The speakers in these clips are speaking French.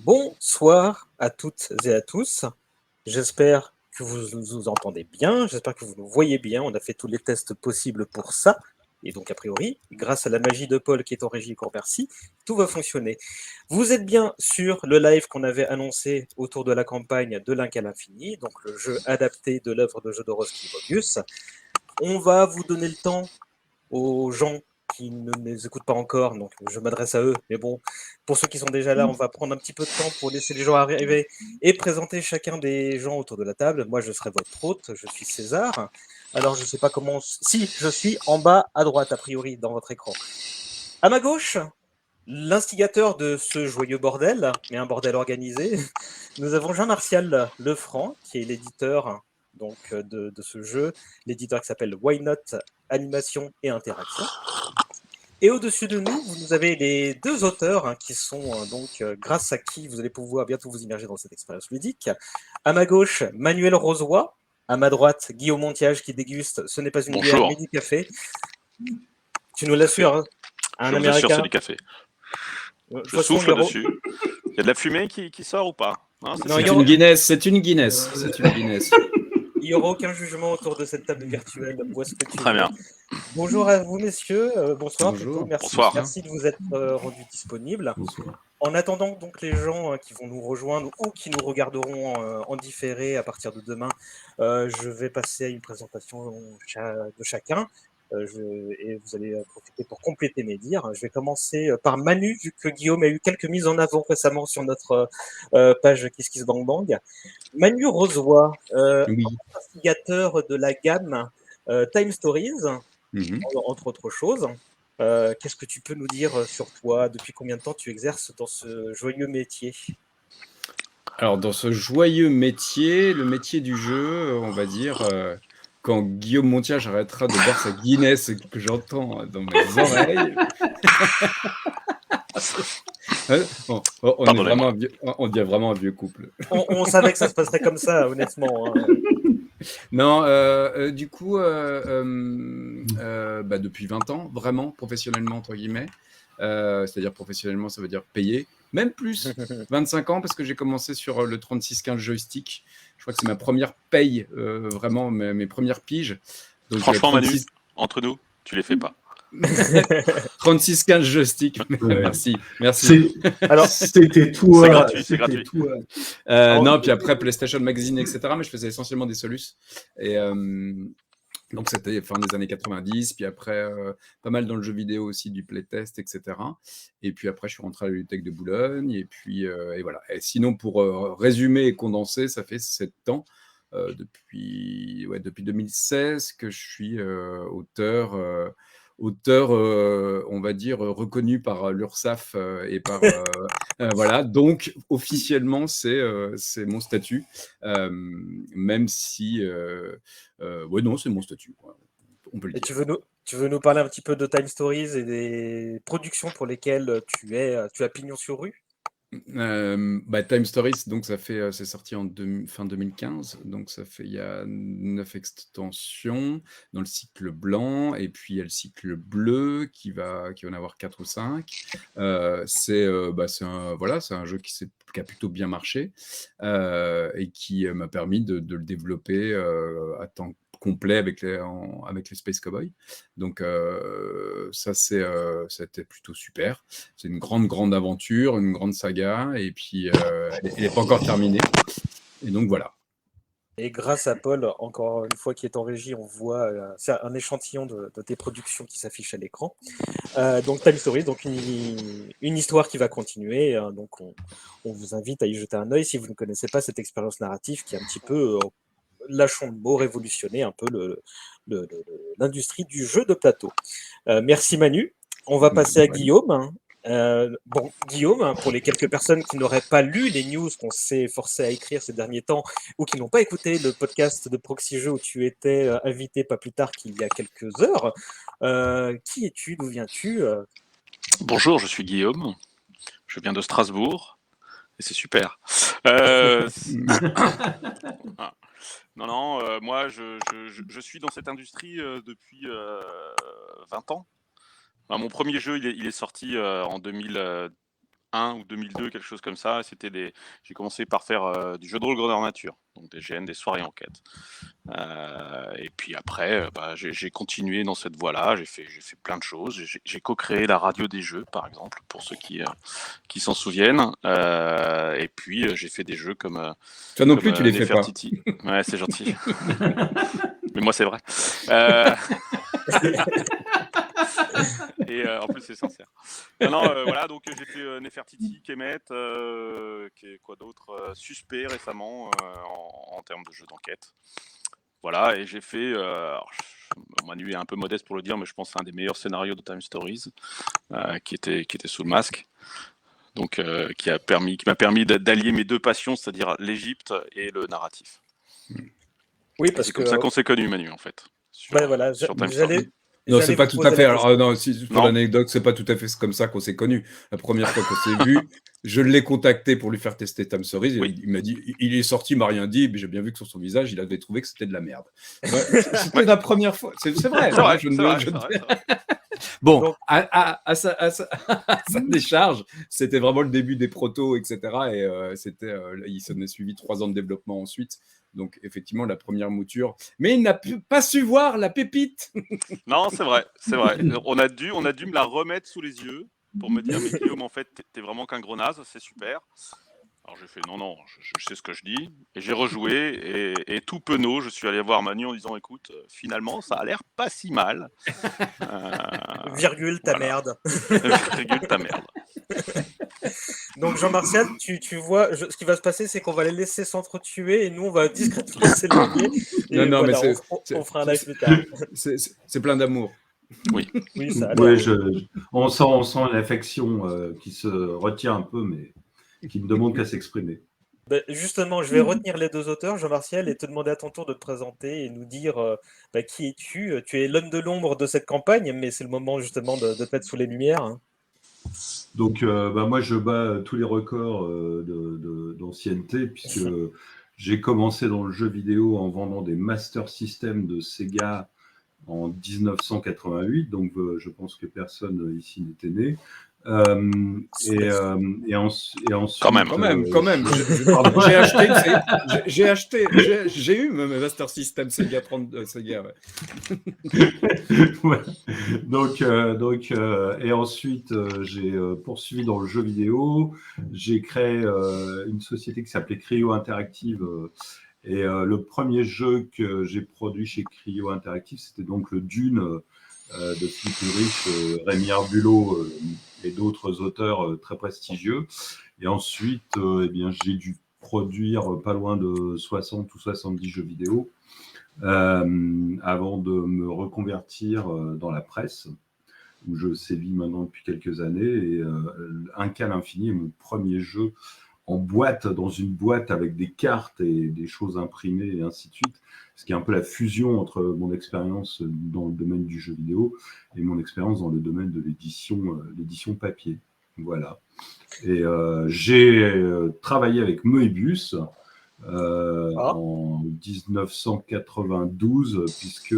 Bonsoir à toutes et à tous. J'espère que vous nous entendez bien, j'espère que vous nous voyez bien. On a fait tous les tests possibles pour ça. Et donc, a priori, grâce à la magie de Paul qui est en régie, qu'on remercie, tout va fonctionner. Vous êtes bien sur le live qu'on avait annoncé autour de la campagne de l'Inc à l'infini, donc le jeu adapté de l'œuvre de Jodorowsky Mobius. On va vous donner le temps aux gens qui ne les écoutent pas encore, donc je m'adresse à eux. Mais bon, pour ceux qui sont déjà là, on va prendre un petit peu de temps pour laisser les gens arriver et présenter chacun des gens autour de la table. Moi, je serai votre hôte, je suis César. Alors, je ne sais pas comment... Si, je suis en bas à droite, a priori, dans votre écran. À ma gauche, l'instigateur de ce joyeux bordel, mais un bordel organisé, nous avons Jean-Martial Lefranc, qui est l'éditeur donc, de ce jeu, l'éditeur qui s'appelle Why Not Animation et Interaction. Et au-dessus de nous, vous avez les deux auteurs qui sont donc grâce à qui vous allez pouvoir bientôt vous immerger dans cette expérience ludique. À ma gauche, Manuel Rosoy. À ma droite, Guillaume Montiage qui déguste Ce n'est pas une bière, mais du café. Tu nous l'assures, hein, un Je vous Américain. assure, c'est du café. Je souffle dessus. Il y a de la fumée qui sort ou pas? C'est une Guinness, c'est une Guinness. Il n'y aura aucun jugement autour de cette table virtuelle. Bois ce que tu Très veux. bien. Bonjour à vous, messieurs. Bonsoir. Bonjour. Plutôt. Merci, Bonsoir. merci de vous être rendus disponibles. Bonsoir. En attendant donc les gens qui vont nous rejoindre ou qui nous regarderont en différé à partir de demain, je vais passer à une présentation de chacun. Et vous allez profiter pour compléter mes dires. Je vais commencer par Manu, vu que Guillaume a eu quelques mises en avant récemment sur notre page Kiss Kiss Bang Bang. Manu Rosoy, Oui. instigateur de la gamme Time Stories, entre autres choses. Qu'est-ce que tu peux nous dire sur toi? Depuis combien de temps tu exerces dans ce joyeux métier? Alors, dans ce joyeux métier, le métier du jeu, on va dire, quand Guillaume Montiage arrêtera de boire sa Guinness que j'entends dans mes oreilles. On devient vraiment un vieux couple. On savait que ça se passerait comme ça, honnêtement. Hein. Non, du coup, depuis 20 ans, vraiment, professionnellement, entre guillemets. C'est-à-dire professionnellement, ça veut dire payé. Même plus, 25 ans, parce que j'ai commencé sur le 3615 joystick. Je crois que c'est ma première paye, vraiment, mes premières piges. Donc, franchement, 36... Manu, entre nous, tu les fais pas. 3615 joystick, merci. Alors, c'était tout. C'est gratuit. Non, puis après PlayStation Magazine, etc. Mais je faisais essentiellement des solus. Et donc c'était fin des années 90. Puis après, pas mal dans le jeu vidéo aussi, du playtest, etc. Et puis après, je suis rentré à la Ludothèque de Boulogne. Et puis, et voilà. Et sinon, pour résumer et condenser, ça fait 7 ans. Depuis 2016 que je suis auteur, on va dire, reconnu par l'URSSAF et par... voilà, donc officiellement, c'est mon statut, même si... non, c'est mon statut, on peut le dire. Tu veux nous parler un petit peu de Time Stories et des productions pour lesquelles tu as pignon sur rue? Time Stories, donc c'est sorti en fin 2015, donc ça fait il y a 9 extensions dans le cycle blanc, et puis il y a le cycle bleu qui va en avoir 4 ou 5. C'est un jeu qui a plutôt bien marché et qui m'a permis de le développer à temps complet avec les Space Cowboys. Donc ça c'était plutôt super. C'est une grande aventure, une grande saga, et puis elle n'est pas encore terminée. Et donc voilà. Et grâce à Paul, encore une fois, qui est en régie, on voit un échantillon de tes productions qui s'affiche à l'écran. Donc Time Stories, donc une histoire qui va continuer. Donc on vous invite à y jeter un œil si vous ne connaissez pas cette expérience narrative qui est un petit peu, lâchons le mot, révolutionner un peu l'industrie du jeu de plateau. Merci Manu. On va passer à Guillaume. Guillaume, pour les quelques personnes qui n'auraient pas lu les news qu'on s'est forcé à écrire ces derniers temps ou qui n'ont pas écouté le podcast de Proxy Jeux où tu étais invité pas plus tard qu'il y a quelques heures, qui es-tu? D'où viens-tu? Bonjour, je suis Guillaume. Je viens de Strasbourg et c'est super. Moi, je suis dans cette industrie depuis 20 ans. Alors, mon premier jeu, il est sorti en 2000, 2001 ou 2002, quelque chose comme ça. J'ai commencé par faire du jeu de rôle grandeur nature, donc des GN, des soirées enquête. Et puis après, j'ai continué dans cette voie-là. J'ai fait plein de choses. J'ai co-créé la radio des jeux, par exemple, pour ceux qui s'en souviennent. Et puis j'ai fait des jeux comme Toi non plus, tu les fais pas. Nefertiti. Ouais, c'est gentil. Mais moi, c'est vrai. Euh, Et en plus, c'est sincère. Non, voilà, donc j'ai fait Nefertiti, Kemet, quoi d'autre, Suspect récemment en termes de jeu d'enquête. Voilà, et j'ai fait. Manu est un peu modeste pour le dire, mais je pense que c'est un des meilleurs scénarios de Time Stories qui était sous le masque. Donc, qui m'a permis d'allier mes deux passions, c'est-à-dire l'Égypte et le narratif. Oui, Et parce c'est que comme ça qu'on s'est connus, Manu, en fait, voilà, sur Time j'allais Stories. Non, c'est j'allais pas vous tout poser à fait. la Alors, question. non, si, pour Non. l'anecdote, c'est pas tout à fait comme ça qu'on s'est connus. La première fois qu'on s'est vus, je l'ai contacté pour lui faire tester Time Stories. Oui. Il m'a dit, il est sorti, il m'a rien dit, mais j'ai bien vu que sur son visage, il avait trouvé que c'était de la merde. Ouais, c'était Ouais. la première fois. C'est vrai. C'est vrai, hein, c'est vrai, c'est vrai. Bon, Donc- à sa décharge, c'était vraiment le début des protos, etc. Et il s'en est suivi 3 ans de développement ensuite. Donc, effectivement, la première mouture. Mais il n'a pas su voir la pépite. Non, c'est vrai, c'est vrai. On a dû me la remettre sous les yeux pour me dire, mais Guillaume, en fait, t'es vraiment qu'un gros naze, c'est super. Alors j'ai fait non, je sais ce que je dis. Et j'ai rejoué, et tout penaud, je suis allé voir Manu en disant, écoute, finalement, ça a l'air pas si mal. Virgule, ta voilà. merde. Virgule, ta merde. Donc Jean-Martial, tu vois, ce qui va se passer, c'est qu'on va les laisser s'entretuer et nous, on va discrètement s'éloigner. Et Non, voilà, mais on fera un live plus tard. c'est plein d'amour. Oui. Oui, ça a l'air. Oui, on sent une affection qui se retient un peu, mais qui ne demande qu'à s'exprimer. Ben, justement, je vais retenir les deux auteurs, Jean-Martial, et te demander à ton tour de te présenter et nous dire qui es-tu. Tu es l'homme de l'ombre de cette campagne, mais c'est le moment justement de te mettre sous les lumières. Hein. Donc, moi, je bats tous les records d'ancienneté, puisque j'ai commencé dans le jeu vidéo en vendant des Master System de Sega en 1988, donc je pense que personne ici n'était né. Et ensuite, Quand même. Quand même. J'ai eu mes Master System Sega 32 Sega. Ouais. Ouais. Donc, et ensuite, j'ai poursuivi dans le jeu vidéo. J'ai créé une société qui s'appelait Cryo Interactive. Et le premier jeu que j'ai produit chez Cryo Interactive, c'était donc le Dune de Philippe Ulrich, Rémi Arbulot et d'autres auteurs très prestigieux. Et ensuite, j'ai dû produire pas loin de 60 ou 70 jeux vidéo avant de me reconvertir dans la presse, où je sévis maintenant depuis quelques années. Et Incal Infini est mon premier jeu en boîte, dans une boîte avec des cartes et des choses imprimées et ainsi de suite, ce qui est un peu la fusion entre mon expérience dans le domaine du jeu vidéo et mon expérience dans le domaine de l'édition papier. Voilà. Et j'ai travaillé avec Moebius en 1992, puisque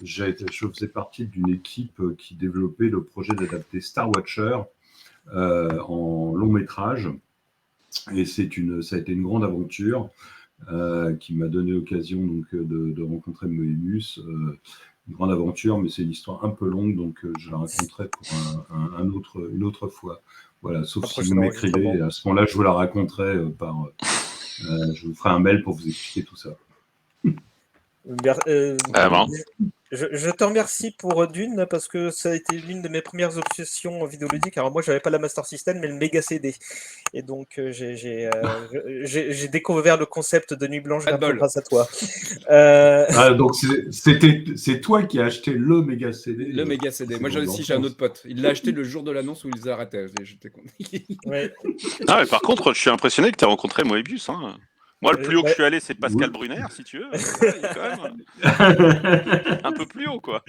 je faisais partie d'une équipe qui développait le projet d'adapter Star Watcher en long métrage. Et ça a été une grande aventure qui m'a donné l'occasion donc, de rencontrer Moebius. Une grande aventure, mais c'est une histoire un peu longue, donc je la raconterai pour une autre fois. Voilà, sauf si vous m'écrivez, et à ce moment-là, je vous la raconterai je vous ferai un mail pour vous expliquer tout ça. Je te remercie pour Dune parce que ça a été l'une de mes premières obsessions vidéoludiques. Alors moi, j'avais pas la Master System, mais le Mega CD. Et donc j'ai découvert le concept de Nuit Blanche grâce à toi. Donc c'est toi qui as acheté le Mega CD. Le Mega CD. Moi aussi, j'ai un autre pote. Il l'a acheté le jour de l'annonce où ils les arrêtaient. J'étais content. Ouais. Ah, mais par contre, je suis impressionné que tu aies rencontré Moebius. Hein. Moi, le plus haut que je suis allé, c'est Pascal Brunner, si tu veux. Il est quand même un peu plus haut, quoi.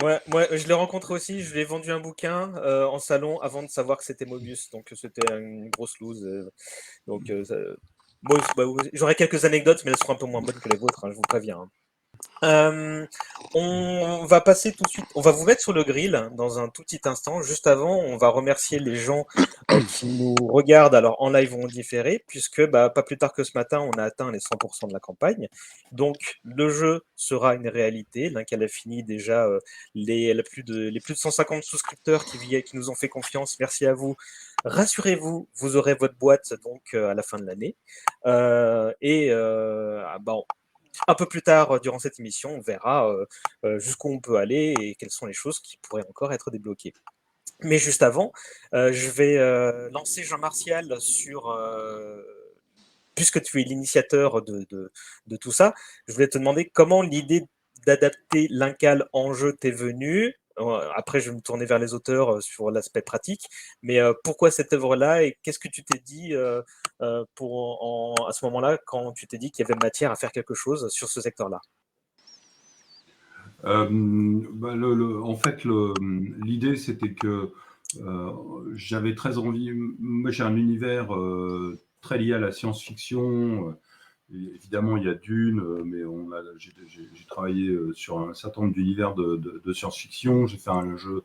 Moi, je l'ai rencontré aussi. Je lui ai vendu un bouquin en salon avant de savoir que c'était Moebius. Donc, c'était une grosse loose. J'aurai quelques anecdotes, mais elles seront un peu moins bonnes que les vôtres, hein, je vous préviens. Hein. On va passer tout de suite, on va vous mettre sur le grill dans un tout petit instant. Juste avant, on va remercier les gens qui nous regardent alors en live ou en différé, puisque pas plus tard que ce matin, on a atteint les 100% de la campagne. Donc, le jeu sera une réalité. L'Incal a fini déjà les plus de 150 souscripteurs qui nous ont fait confiance. Merci à vous. Rassurez-vous, vous aurez votre boîte donc à la fin de l'année. Un peu plus tard durant cette émission, on verra jusqu'où on peut aller et quelles sont les choses qui pourraient encore être débloquées. Mais juste avant, je vais lancer Jean-Martial sur... puisque tu es l'initiateur de tout ça, je voulais te demander comment l'idée d'adapter l'Incal en jeu t'est venue. Après, je vais me tourner vers les auteurs sur l'aspect pratique. Mais pourquoi cette œuvre-là et qu'est-ce que tu t'es dit à ce moment-là quand tu t'es dit qu'il y avait matière à faire quelque chose sur ce secteur-là? En fait, l'idée, c'était que j'avais très envie. Moi, j'ai un univers très lié à la science-fiction. Évidemment, il y a Dune, mais j'ai travaillé sur un certain nombre d'univers de science-fiction. J'ai fait un jeu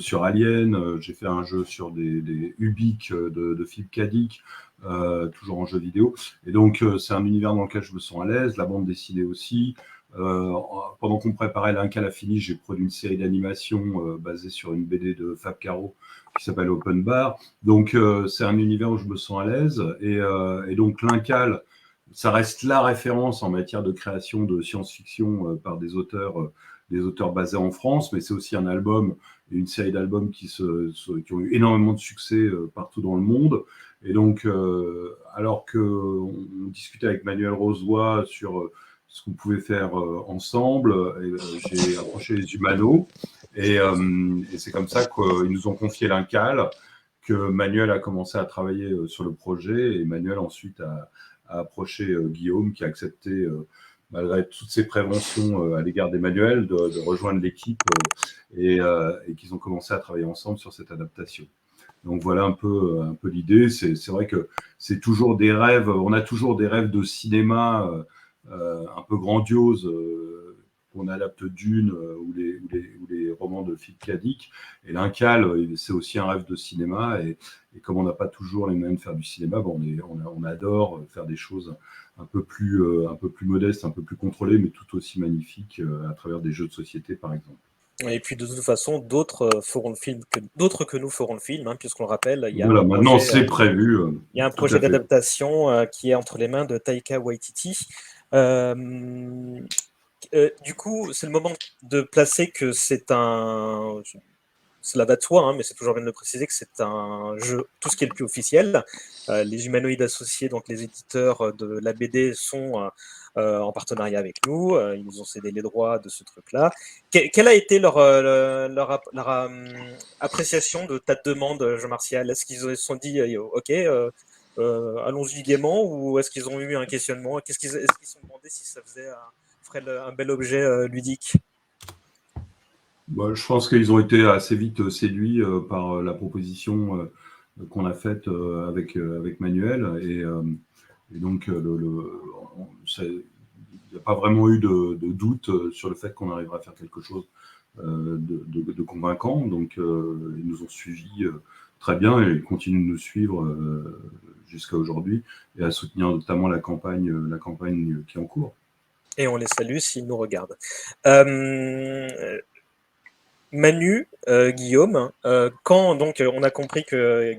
sur Alien, j'ai fait un jeu sur des Ubik de Philippe K. Dick, toujours en jeu vidéo. Et donc, c'est un univers dans lequel je me sens à l'aise, la bande dessinée aussi. Pendant qu'on préparait l'Incal a fini, j'ai produit une série d'animations basée sur une BD de Fab Caro qui s'appelle Open Bar. Donc, c'est un univers où je me sens à l'aise. Et donc, l'Incal, ça reste la référence en matière de création de science-fiction par des auteurs basés en France, mais c'est aussi un album et une série d'albums qui ont eu énormément de succès partout dans le monde. Et donc, alors qu'on discutait avec Manuel Rozoy sur ce qu'on pouvait faire ensemble, j'ai approché les Humano, et c'est comme ça qu'ils nous ont confié l'Incal, que Manuel a commencé à travailler sur le projet, et Manuel ensuite a approché Guillaume, qui a accepté, malgré toutes ses préventions à l'égard d'Emmanuel, de rejoindre l'équipe et qu'ils ont commencé à travailler ensemble sur cette adaptation. Donc voilà un peu l'idée. C'est vrai que c'est toujours des rêves, on a toujours des rêves de cinéma un peu grandioses, qu'on adapte Dune ou les romans de Philippe K. Dick. Et l'Incal, c'est aussi un rêve de cinéma. Et comme on n'a pas toujours les moyens de faire du cinéma, on adore faire des choses un peu plus modestes, un peu plus contrôlées, mais tout aussi magnifiques à travers des jeux de société, par exemple. Et puis de toute façon, d'autres que nous feront le film, hein, puisqu'on le rappelle, il y a voilà, un maintenant projet, c'est prévu. il y a un projet d'adaptation qui est entre les mains de Taika Waititi. Du coup, c'est le moment de placer que cela va de soi, hein, mais c'est toujours bien de le préciser que c'est un jeu, tout ce qui est le plus officiel. Les humanoïdes associés, donc les éditeurs de la BD, sont en partenariat avec nous. Ils nous ont cédé les droits de ce truc-là. Quelle a été leur appréciation de ta demande, Jean-Martial? Est-ce qu'ils se sont dit, OK, allons-y gaiement, ou est-ce qu'ils ont eu un questionnement? Est-ce qu'ils se sont demandé si ça ferait un bel objet ludique? Je pense qu'ils ont été assez vite séduits par la proposition qu'on a faite avec Manuel. Et donc, il n'y a pas vraiment eu de doute sur le fait qu'on arriverait à faire quelque chose de convaincant. Donc, ils nous ont suivis très bien et ils continuent de nous suivre jusqu'à aujourd'hui et à soutenir notamment la campagne qui est en cours. Et on les salue s'ils nous regardent. Manu, Guillaume, quand donc on a compris que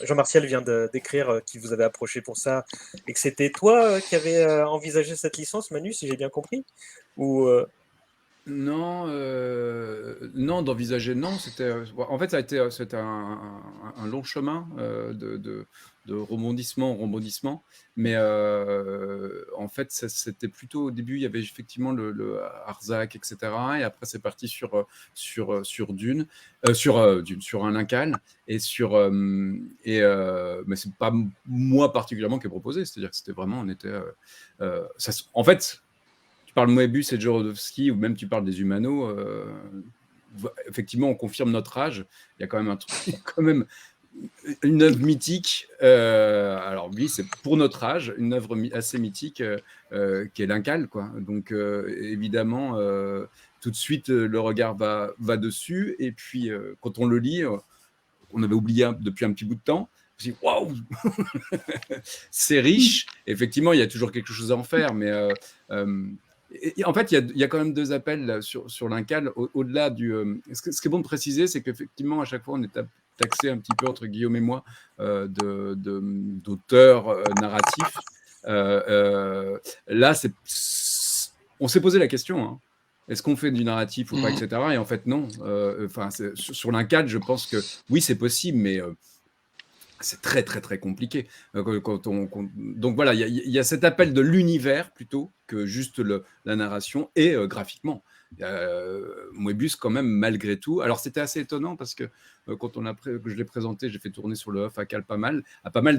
Jean-Martial vient d'écrire qui vous avait approché pour ça et que c'était toi qui avais envisagé cette licence, Manu, si j'ai bien compris, ou Non, non, d'envisager, non. En fait, c'était un long chemin de rebondissement en rebondissement. Mais en fait, c'était plutôt au début, il y avait effectivement le Arzac, etc. Et après, c'est parti sur Dune, sur un Incal. Mais c'est pas moi particulièrement qui ai proposé. C'est-à-dire que c'était vraiment, en fait, tu parles Moebius et Jodorowsky, ou même tu parles des Humano, effectivement, on confirme notre âge. Il y a quand même un truc, quand même une œuvre mythique. Alors lui, c'est pour notre âge, une œuvre assez mythique qui est l'Incal, quoi. Donc évidemment, tout de suite, le regard va dessus. Et puis, quand on le lit, on avait oublié depuis un petit bout de temps. On s'est dit, waouh, c'est riche. Effectivement, il y a toujours quelque chose à en faire, mais et en fait, il y a quand même deux appels là, sur l'Incal. Au-delà du. Ce qui est bon de préciser, c'est qu'effectivement, à chaque fois, on est taxé un petit peu, entre Guillaume et moi, d'auteurs narratifs. Là, on s'est posé la question, hein. Est-ce qu'on fait du narratif ou pas, etc. Et en fait, non. Sur l'Incal, je pense que oui, c'est possible, mais c'est très, très, très compliqué. Donc voilà, il y a cet appel de l'univers plutôt que juste la narration et graphiquement. Moebius, quand même, malgré tout. Alors, c'était assez étonnant parce que quand que je l'ai présenté, j'ai fait tourner sur le off à pas mal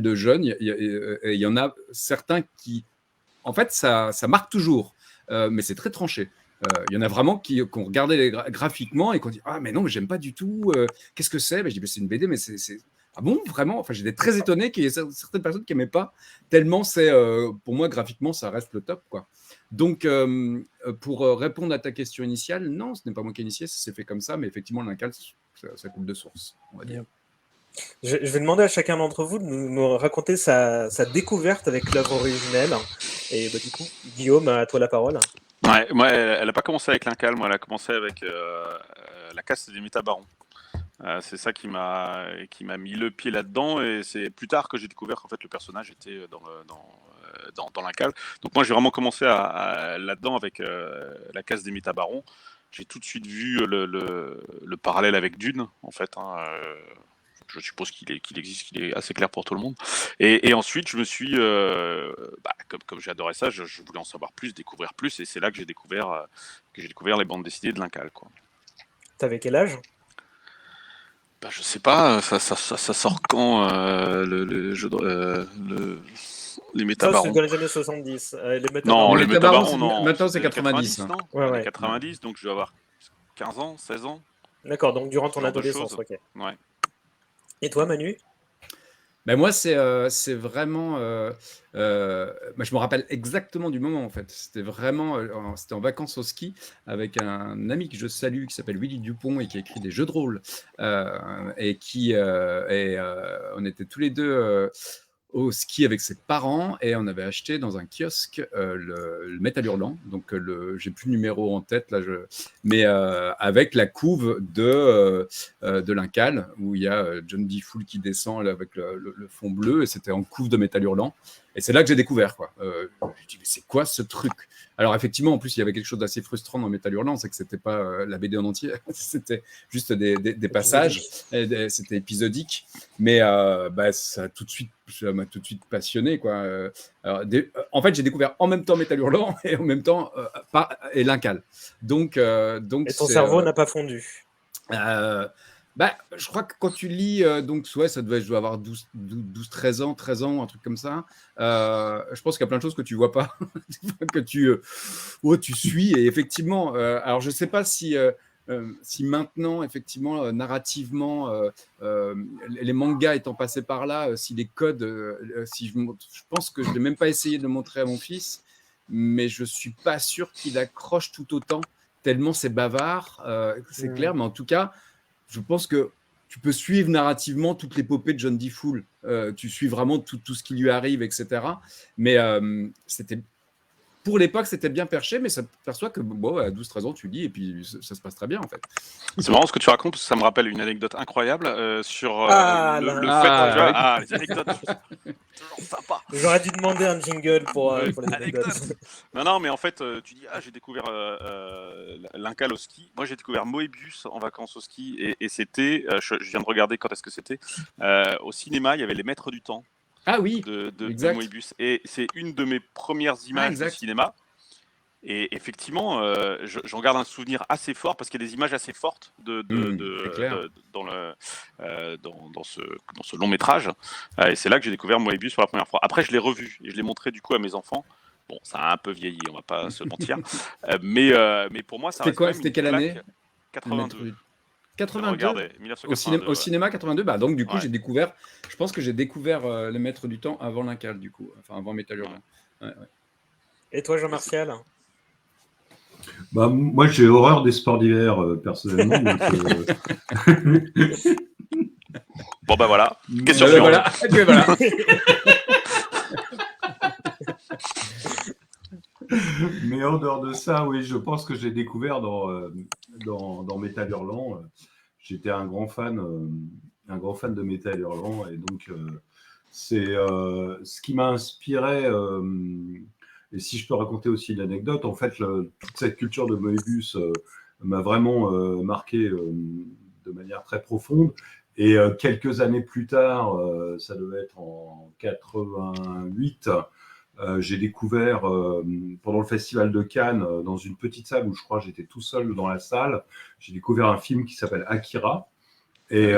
de jeunes. Il y en a certains qui, en fait, ça marque toujours, mais c'est très tranché. Il y en a vraiment qui ont regardé graphiquement et qui ont dit « Ah, mais non, mais j'aime pas du tout. Qu'est-ce que c'est ?» Je dis « C'est une BD, mais c'est… » Ah bon, vraiment? Enfin, j'étais très étonné qu'il y ait certaines personnes qui n'aimaient pas, tellement c'est, pour moi, graphiquement, ça reste le top, quoi. Donc, pour répondre à ta question initiale, non, ce n'est pas moi qui ai initié, ça s'est fait comme ça, mais effectivement, l'Incal, ça coule de source, on va dire. Je vais demander à chacun d'entre vous de nous raconter sa découverte avec l'œuvre originelle. Et du coup, Guillaume, à toi la parole. Ouais, moi, elle n'a pas commencé avec l'Incal, moi, elle a commencé avec la caste des métabarons. C'est ça qui m'a mis le pied là-dedans, et c'est plus tard que j'ai découvert qu'en fait le personnage était dans l'Incal. Donc moi j'ai vraiment commencé là-dedans avec la case des métabarons. J'ai tout de suite vu le parallèle avec Dune, en fait. Je suppose qu'il existe, qu'il est assez clair pour tout le monde. Et ensuite, je me suis, comme j'adorais ça, je voulais en savoir plus, découvrir plus, et c'est là que j'ai découvert les bandes dessinées de l'Incal, quoi. T'avais quel âge? Je sais pas, ça sort quand le jeu les Ça, métabarons? c'est dans les années 70. Les Non, métabarons. les métabarons, non. Maintenant, c'est 90. Non Ouais, ouais. 90, donc je vais avoir 15 ans, 16 ans. D'accord, donc durant ton Ce genre de adolescence, choses. ok. Ouais. Et toi, Manu? Ben moi, c'est vraiment. Je me rappelle exactement du moment, en fait. C'était vraiment. C'était en vacances au ski avec un ami que je salue qui s'appelle Willy Dupont et qui a écrit des jeux de rôle. On était tous les deux au ski avec ses parents et on avait acheté dans un kiosque le Métal Hurlant. Donc, j'ai plus le numéro en tête, là, mais avec la couve de l'Incal où il y a John D. Fool qui descend là, avec le fond bleu, et c'était en couve de Métal Hurlant. Et c'est là que j'ai découvert, quoi. Je me dis, mais c'est quoi ce truc? Alors, effectivement, en plus, il y avait quelque chose d'assez frustrant dans Métal Hurlant, c'est que c'était pas la BD en entier, c'était juste des passages, c'était épisodique, mais ça m'a tout de suite passionné, quoi. En fait, j'ai découvert en même temps Métal Hurlant et en même temps et l'Incal. Donc, Et ton cerveau n'a pas fondu? Je crois que quand tu lis, ça je dois avoir 13 ans, un truc comme ça. Je pense qu'il y a plein de choses que tu vois pas, que tu suis. Et effectivement, alors je sais pas si maintenant, effectivement, narrativement, les mangas étant passés par là, si les codes, je pense que je n'ai même pas essayé de le montrer à mon fils, mais je suis pas sûr qu'il accroche tout autant, tellement c'est bavard, c'est clair, mais en tout cas, je pense que tu peux suivre narrativement toute l'épopée de John D. Fool. Tu suis vraiment tout ce qui lui arrive, etc. Mais pour l'époque, c'était bien perché, mais ça perçoit que à 12-13 ans, tu lis et puis ça se passe très bien, en fait. C'est marrant ce que tu racontes, parce que ça me rappelle une anecdote incroyable sur le fait les anecdotes. Toujours sympa. J'aurais dû demander un jingle pour les anecdotes. Non, mais en fait, tu dis, j'ai découvert l'Incal au ski. Moi, j'ai découvert Moebius en vacances au ski, et c'était, je viens de regarder quand est-ce que c'était, au cinéma, il y avait Les Maîtres du Temps. Ah oui, de Moebius. Et c'est une de mes premières images de cinéma. Et effectivement, j'en garde un souvenir assez fort parce qu'il y a des images assez fortes dans ce long métrage. Et c'est là que j'ai découvert Moebius pour la première fois. Après, je l'ai revu et je l'ai montré du coup à mes enfants. Bon, ça a un peu vieilli, on va pas se mentir. Mais pour moi, ça reste. C'était quelle année? 82. 82 Regardez, au 1982. cinéma 82. Bah, donc, du coup, Ouais. je pense que j'ai découvert Les Maîtres du Temps avant l'Incal, du coup. Enfin, avant Métal Hurlant. Ouais. Et toi, Jean-Martial? Bah, moi, j'ai horreur des sports d'hiver, personnellement. Donc, Bon, bah voilà. Question Ben suivante. voilà. Et puis voilà. Mais en dehors de ça, oui, je pense que j'ai découvert dans Métal Hurlant. J'étais un grand fan de Métal Hurlant, et donc c'est ce qui m'a inspiré. Et si je peux raconter aussi l'anecdote, en fait, toute cette culture de Moebius m'a vraiment marqué de manière très profonde. Et quelques années plus tard, ça devait être en 88. J'ai découvert pendant le festival de Cannes, dans une petite salle où je crois j'étais tout seul dans la salle, j'ai découvert un film qui s'appelle Akira. Et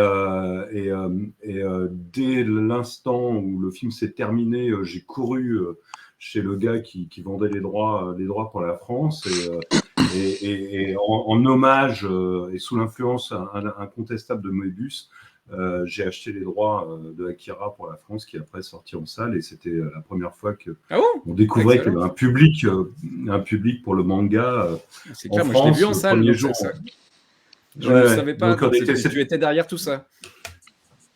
dès l'instant où le film s'est terminé, j'ai couru chez le gars qui vendait les droits pour la France. Et en hommage et sous l'influence incontestable de Moebius, j'ai acheté les droits de Akira pour la France, qui est après sorti en salle, et c'était la première fois que on découvrait qu'il y avait un public pour le manga C'est en clair, moi je l'ai France vu en le salle. premier Donc jour. je ne savais pas. Donc, Tu étais derrière tout ça.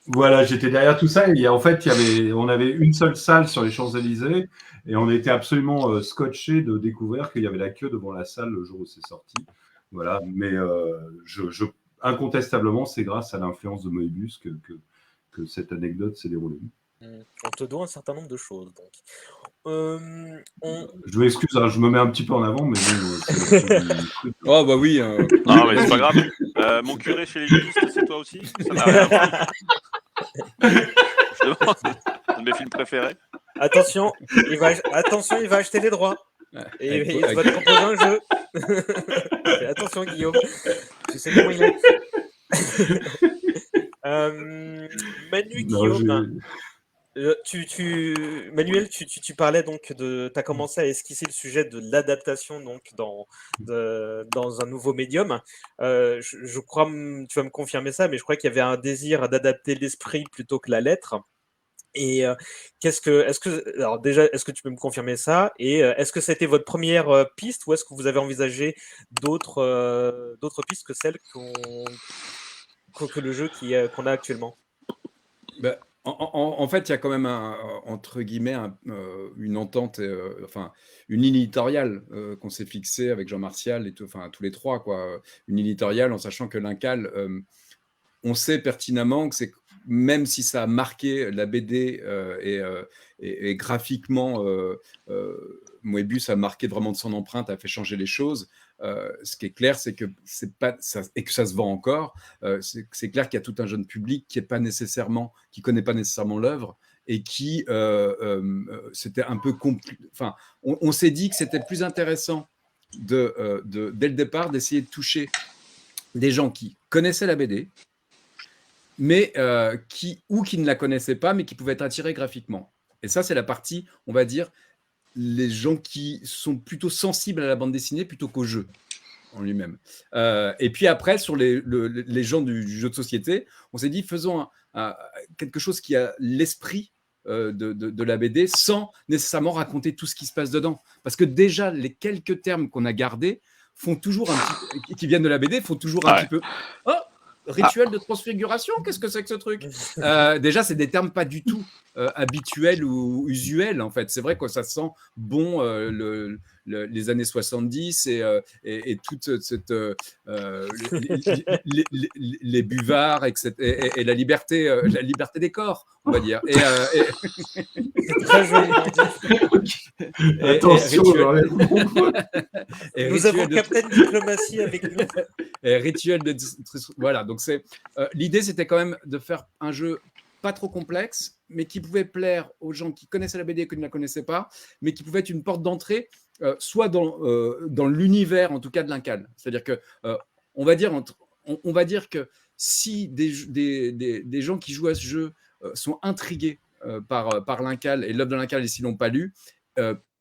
Voilà, j'étais derrière tout ça. Et en fait, on avait une seule salle sur les Champs-Élysées, et on était absolument scotchés de découvrir qu'il y avait la queue devant la salle le jour où c'est sorti. Voilà, mais incontestablement, c'est grâce à l'influence de Moebius que cette anecdote s'est déroulée. On te doit un certain nombre de choses, donc. Je m'excuse, hein, je me mets un petit peu en avant, mais bon, Oh bah oui. Non, mais c'est pas grave. Mon curé chez les listes, c'est toi aussi? Ça n'a rien à voir. Je demande, un de mes films préférés. Attention, il va acheter les droits. Et il va te proposer un jeu. Fais attention, Guillaume. Tu sais comment il est. Manu, Guillaume. Manuel, tu parlais donc tu as commencé à esquisser le sujet de l'adaptation donc dans un nouveau médium. Je crois, tu vas me confirmer ça, mais je crois qu'il y avait un désir d'adapter l'esprit plutôt que la lettre. Et alors déjà, est-ce que tu peux me confirmer ça? Et est-ce que c'était votre première piste, ou est-ce que vous avez envisagé d'autres pistes que celles que le jeu qu'on a actuellement? Bah, en fait, il y a quand même entre guillemets une entente, enfin une ligne éditoriale qu'on s'est fixée avec Jean-Martial et enfin tous les trois, quoi. Une ligne éditoriale en sachant que l'Incal, on sait pertinemment que c'est, même si ça a marqué la BD et graphiquement, Moebius a marqué vraiment de son empreinte, a fait changer les choses. Ce qui est clair, c'est que c'est pas ça, et que ça se vend encore. C'est clair qu'il y a tout un jeune public qui connaît pas nécessairement l'œuvre, et qui c'était un peu enfin, on s'est dit que c'était plus intéressant dès le départ d'essayer de toucher des gens qui connaissaient la BD, mais qui ne la connaissaient pas, mais qui pouvaient être attirés graphiquement. Et ça, c'est la partie, on va dire, les gens qui sont plutôt sensibles à la bande dessinée plutôt qu'au jeu en lui-même. Et puis après, sur les gens du jeu de société, on s'est dit, faisons quelque chose qui a l'esprit de la BD, sans nécessairement raconter tout ce qui se passe dedans. Parce que déjà, les quelques termes qu'on a gardés font toujours qui viennent de la BD, font toujours un petit peu... Oh, rituel de transfiguration, qu'est-ce que c'est que ce truc? Déjà, c'est des termes pas du tout habituels ou usuels, en fait. C'est vrai que ça sent bon les années 70 et toute cette... les buvards et la liberté des corps, on va dire. Très joli. Attention, nous avons Captain Diplomatie avec nous. Et rituel de... Voilà, donc l'idée, c'était quand même de faire un jeu pas trop complexe, mais qui pouvait plaire aux gens qui connaissaient la BD et qui ne la connaissaient pas, mais qui pouvait être une porte d'entrée, soit dans l'univers, en tout cas, de l'Incal. C'est-à-dire que on va dire que si des gens qui jouent à ce jeu sont intrigués par l'Incal et l'œuvre de l'Incal, et s'ils ne l'ont pas lu,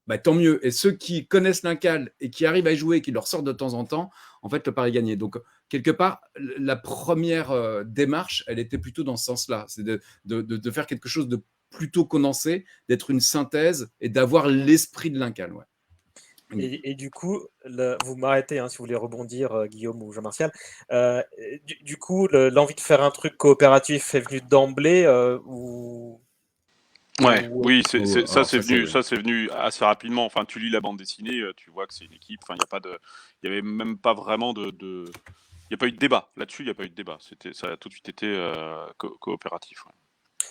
bah, tant mieux. Et ceux qui connaissent l'Incal et qui arrivent à y jouer, qui leur sortent de temps en temps, en fait, le pari est gagné. Donc, quelque part, la première démarche, elle était plutôt dans ce sens-là. C'est de faire quelque chose de plutôt condensé, d'être une synthèse et d'avoir l'esprit de l'Incal. Ouais. Et du coup, vous m'arrêtez si vous voulez rebondir, Guillaume ou Jean-Martial. Du coup, l'envie de faire un truc coopératif est venue d'emblée ou... Ouais, ou- oui, Alors, ça, c'est venu assez rapidement. Enfin, tu lis la bande dessinée, tu vois que c'est une équipe. Enfin, il y avait même pas vraiment il n'y a pas eu de débat là-dessus. Il n'y a pas eu de débat. Ça a tout de suite été coopératif. Ouais.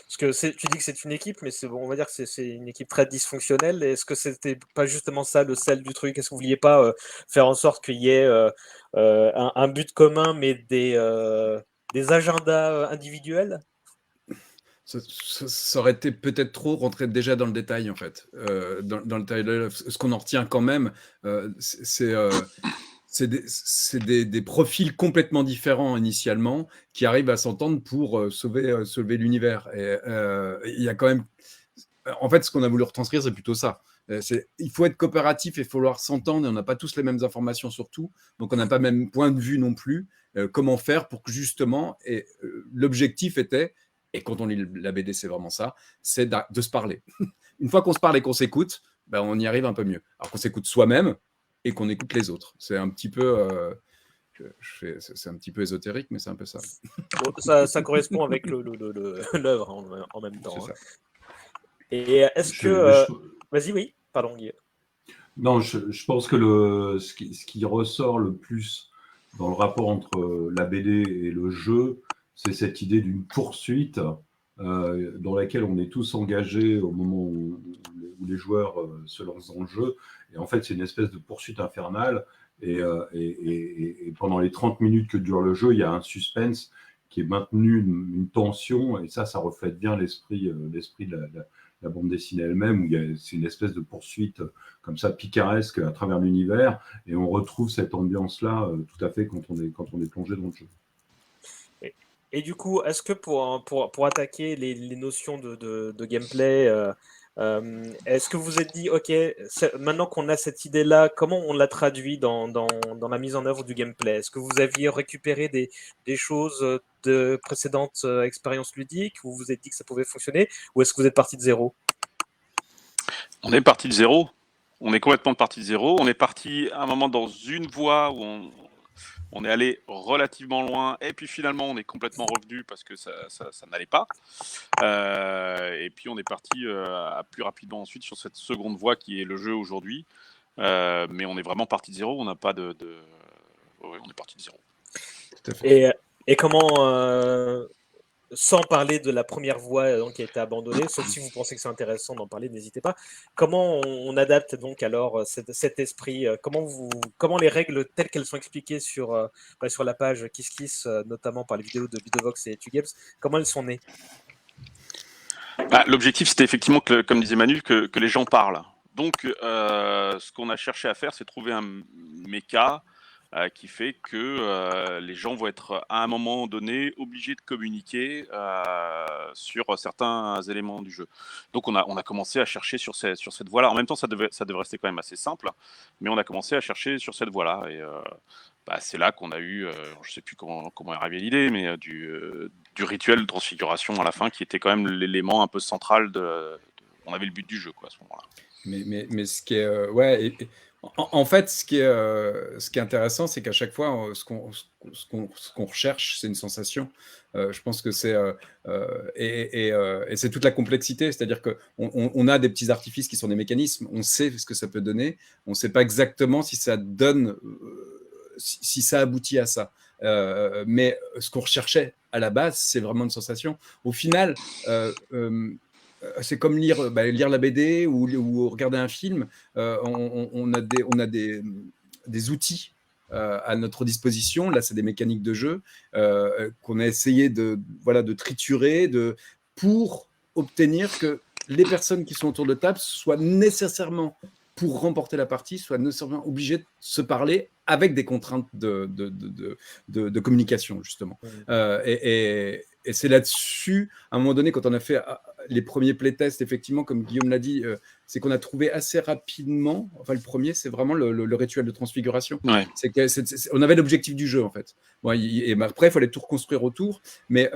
Parce que tu dis que c'est une équipe, mais on va dire que c'est une équipe très dysfonctionnelle. Est-ce que c'était pas justement ça le sel du truc? Est-ce que vous vouliez pas faire en sorte qu'il y ait un but commun, mais des agendas individuels? Ça aurait été peut-être trop rentrer déjà dans le détail, en fait. Dans le détail, ce qu'on en retient quand même, c'est des profils complètement différents initialement qui arrivent à s'entendre pour sauver l'univers. Et il y a quand même... En fait, ce qu'on a voulu retranscrire, c'est plutôt ça. Il faut être coopératif et il faut falloir s'entendre. Et on n'a pas tous les mêmes informations sur tout. Donc, on n'a pas le même point de vue non plus. Comment faire pour que justement... Et l'objectif était, et quand on lit la BD, c'est vraiment ça, c'est de se parler. Une fois qu'on se parle et qu'on s'écoute, ben, on y arrive un peu mieux. Alors qu'on s'écoute soi-même et qu'on écoute les autres. C'est un petit peu... c'est un petit peu ésotérique, mais c'est un peu ça. Bon, ça correspond avec l'œuvre en même temps. C'est ça. Et est-ce que... Vas-y, oui. Pardon, Guillaume. Non, je pense que ce qui ressort le plus dans le rapport entre la BD et le jeu, c'est cette idée d'une poursuite dans laquelle on est tous engagés au moment où les joueurs se lancent dans le jeu. Et en fait, c'est une espèce de poursuite infernale. Et pendant les 30 minutes que dure le jeu, il y a un suspense qui est maintenu, une tension. Et ça reflète bien l'esprit de la bande dessinée elle-même, où c'est une espèce de poursuite comme ça picaresque à travers l'univers, et on retrouve cette ambiance-là tout à fait quand on est plongé dans le jeu. Et du coup, est-ce que pour attaquer les notions de gameplay, est-ce que vous vous êtes dit, ok, maintenant qu'on a cette idée-là, comment on l'a traduit dans la mise en œuvre du gameplay? Est-ce que vous aviez récupéré des choses de précédentes expériences ludiques, où vous vous êtes dit que ça pouvait fonctionner, ou est-ce que vous êtes parti de zéro? On est parti de zéro. On est complètement parti de zéro. On est parti à un moment dans une voie où on est allé relativement loin, et puis finalement on est complètement revenu parce que ça n'allait pas. Et puis on est parti plus rapidement ensuite sur cette seconde voie qui est le jeu aujourd'hui. Mais on est vraiment parti de zéro. On n'a pas ouais, on est parti de zéro. Tout à fait. Et comment, sans parler de la première voie qui a été abandonnée, sauf si vous pensez que c'est intéressant d'en parler, n'hésitez pas. Comment on adapte donc alors cet esprit, comment les règles telles qu'elles sont expliquées sur la page KissKiss, notamment par les vidéos de Bidovox et Tugames, comment elles sont nées? L'objectif, c'était effectivement, comme disait Manu, que les gens parlent. Donc, ce qu'on a cherché à faire, c'est trouver un méca qui fait que les gens vont être, à un moment donné, obligés de communiquer sur certains éléments du jeu. Donc, on a commencé à chercher sur cette voie-là. En même temps, ça devait rester quand même assez simple, mais on a commencé à chercher sur cette voie-là. Et c'est là qu'on a eu, je ne sais plus comment est arrivée l'idée, mais du rituel de transfiguration à la fin, qui était quand même l'élément un peu central on avait le but du jeu, quoi, à ce moment-là. Mais ce qui est ouais, en fait, ce qui est intéressant, c'est qu'à chaque fois, ce qu'on recherche, c'est une sensation. Je pense que c'est et c'est toute la complexité, c'est-à-dire que on a des petits artifices qui sont des mécanismes, on sait ce que ça peut donner, on ne sait pas exactement si ça donne, si ça aboutit à ça. Mais ce qu'on recherchait à la base, c'est vraiment une sensation. Au final, c'est comme lire la BD ou regarder un film. On a des outils à notre disposition. Là, c'est des mécaniques de jeu qu'on a essayé de triturer pour obtenir que les personnes qui sont autour de table soient nécessairement, pour remporter la partie, soient nécessairement obligées de se parler avec des contraintes de communication, justement. Et c'est là-dessus, à un moment donné, quand on a fait les premiers playtests, effectivement, comme Guillaume l'a dit, c'est qu'on a trouvé assez rapidement, enfin le premier, c'est vraiment le rituel de transfiguration. Ouais. On avait l'objectif du jeu, en fait. Bon, et après, il fallait tout reconstruire autour, mais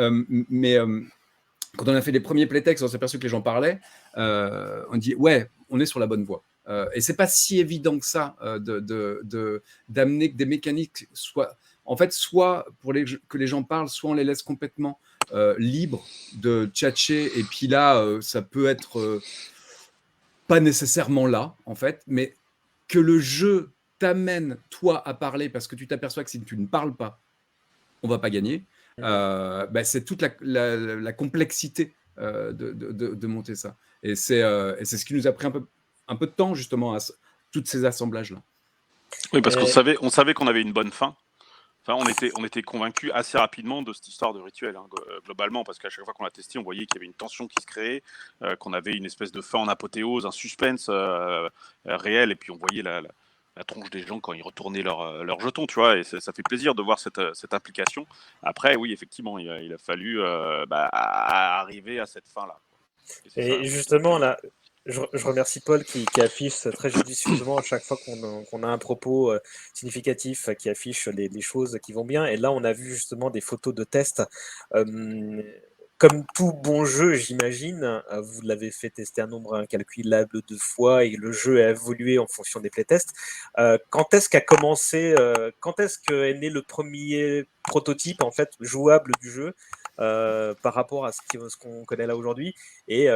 quand on a fait les premiers playtests, on s'est aperçu que les gens parlaient, on dit, ouais, on est sur la bonne voie. Et c'est pas si évident que ça d'amener que des mécaniques soient, en fait, soit que les gens parlent, soit on les laisse complètement libres de tchatcher, et puis là, ça peut être pas nécessairement là, en fait, mais que le jeu t'amène, toi, à parler, parce que tu t'aperçois que si tu ne parles pas, on va pas gagner. C'est toute la complexité de monter ça. Et c'est ce qui nous a pris un peu de temps, justement, à toutes ces assemblages-là. Oui, parce qu'on savait qu'on avait une bonne fin. Enfin, on était convaincus assez rapidement de cette histoire de rituel, hein, globalement, parce qu'à chaque fois qu'on l'a testé, on voyait qu'il y avait une tension qui se créait, qu'on avait une espèce de fin en apothéose, un suspense réel, et puis on voyait la tronche des gens quand ils retournaient leur jetons, tu vois, et ça fait plaisir de voir cette implication. Après, oui, effectivement, il a fallu arriver à cette fin-là. Et justement, là, je remercie Paul qui affiche très judicieusement à chaque fois qu'on a un propos significatif, qui affiche les choses qui vont bien. Et là, on a vu justement des photos de tests. Comme tout bon jeu, j'imagine, vous l'avez fait tester un nombre incalculable de fois et le jeu a évolué en fonction des playtests. Quand est-ce quand est-ce qu'est né le premier prototype en fait jouable du jeu par rapport à ce qu'on connaît là aujourd'hui, et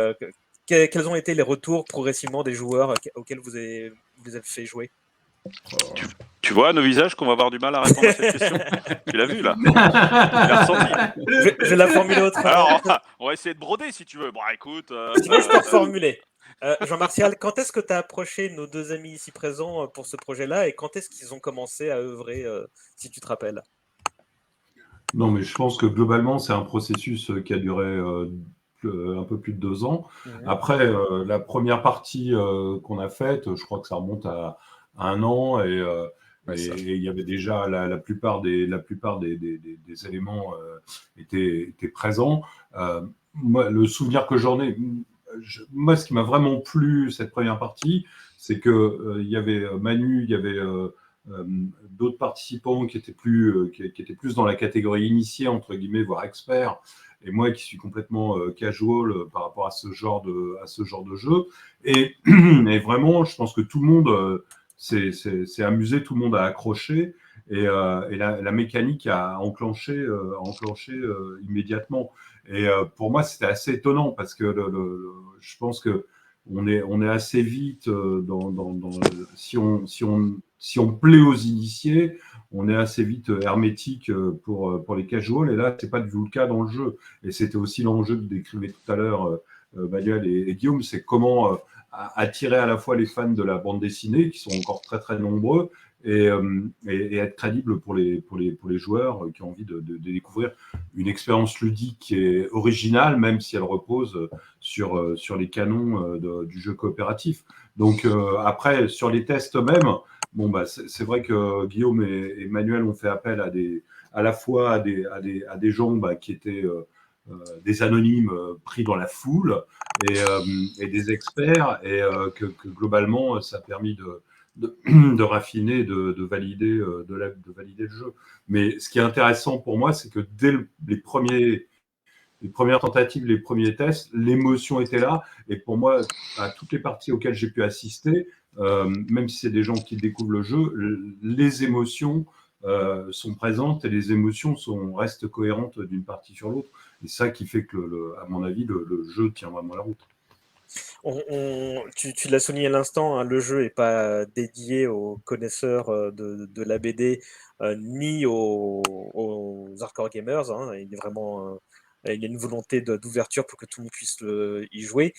quels ont été les retours progressivement des joueurs auxquels vous les avez fait jouer? Tu vois nos visages qu'on va avoir du mal à répondre à cette question. Tu l'as vu là? Tu l'as ressenti? Je vais la formuler autrement. Alors, on va essayer de broder si tu veux. Bon, écoute. Sinon, je peux reformuler. Jean-Martial, quand est-ce que tu as approché nos deux amis ici présents pour ce projet-là, et quand est-ce qu'ils ont commencé à œuvrer, si tu te rappelles? Non, mais je pense que globalement, c'est un processus qui a duré un peu plus de 2 ans. Après, la première partie qu'on a faite, je crois que ça remonte à 1 an, et il y avait déjà la plupart des éléments étaient présents. Moi, le souvenir que j'en ai, moi, ce qui m'a vraiment plu cette première partie, c'est que il y avait Manu, il y avait d'autres participants qui étaient plus dans la catégorie initiée, entre guillemets, voire experts, et moi qui suis complètement casual par rapport à ce genre de jeu. Et vraiment, je pense que tout le monde s'est amusé, tout le monde a accroché, et la mécanique a enclenché immédiatement. Et pour moi, c'était assez étonnant, parce que je pense que on est assez vite si on plaît aux initiés, on est assez vite hermétique pour les casuals, et là, c'est pas du tout le cas dans le jeu. Et c'était aussi l'enjeu que décrivait tout à l'heure Manuel et Guillaume, c'est comment attirer à la fois les fans de la bande dessinée, qui sont encore très très nombreux, et être crédible pour les joueurs qui ont envie de découvrir une expérience ludique qui est originale, même si elle repose sur les canons du jeu coopératif. Donc après, sur les tests eux-mêmes, c'est vrai que Guillaume et Manuel ont fait appel à la fois à des gens qui étaient des anonymes pris dans la foule, et des experts, et que globalement, ça a permis de raffiner, de valider le jeu. Mais ce qui est intéressant pour moi, c'est que dès les premières tentatives, les premiers tests, l'émotion était là. Et pour moi, à toutes les parties auxquelles j'ai pu assister, même si c'est des gens qui découvrent le jeu, les émotions sont présentes, et les émotions restent cohérentes d'une partie sur l'autre. Et ça qui fait que, à mon avis, le jeu tient vraiment la route. Tu l'as souligné à l'instant, hein, le jeu n'est pas dédié aux connaisseurs de la BD ni aux hardcore gamers, hein. Il est vraiment, il y a une volonté d'ouverture pour que tout le monde puisse y jouer.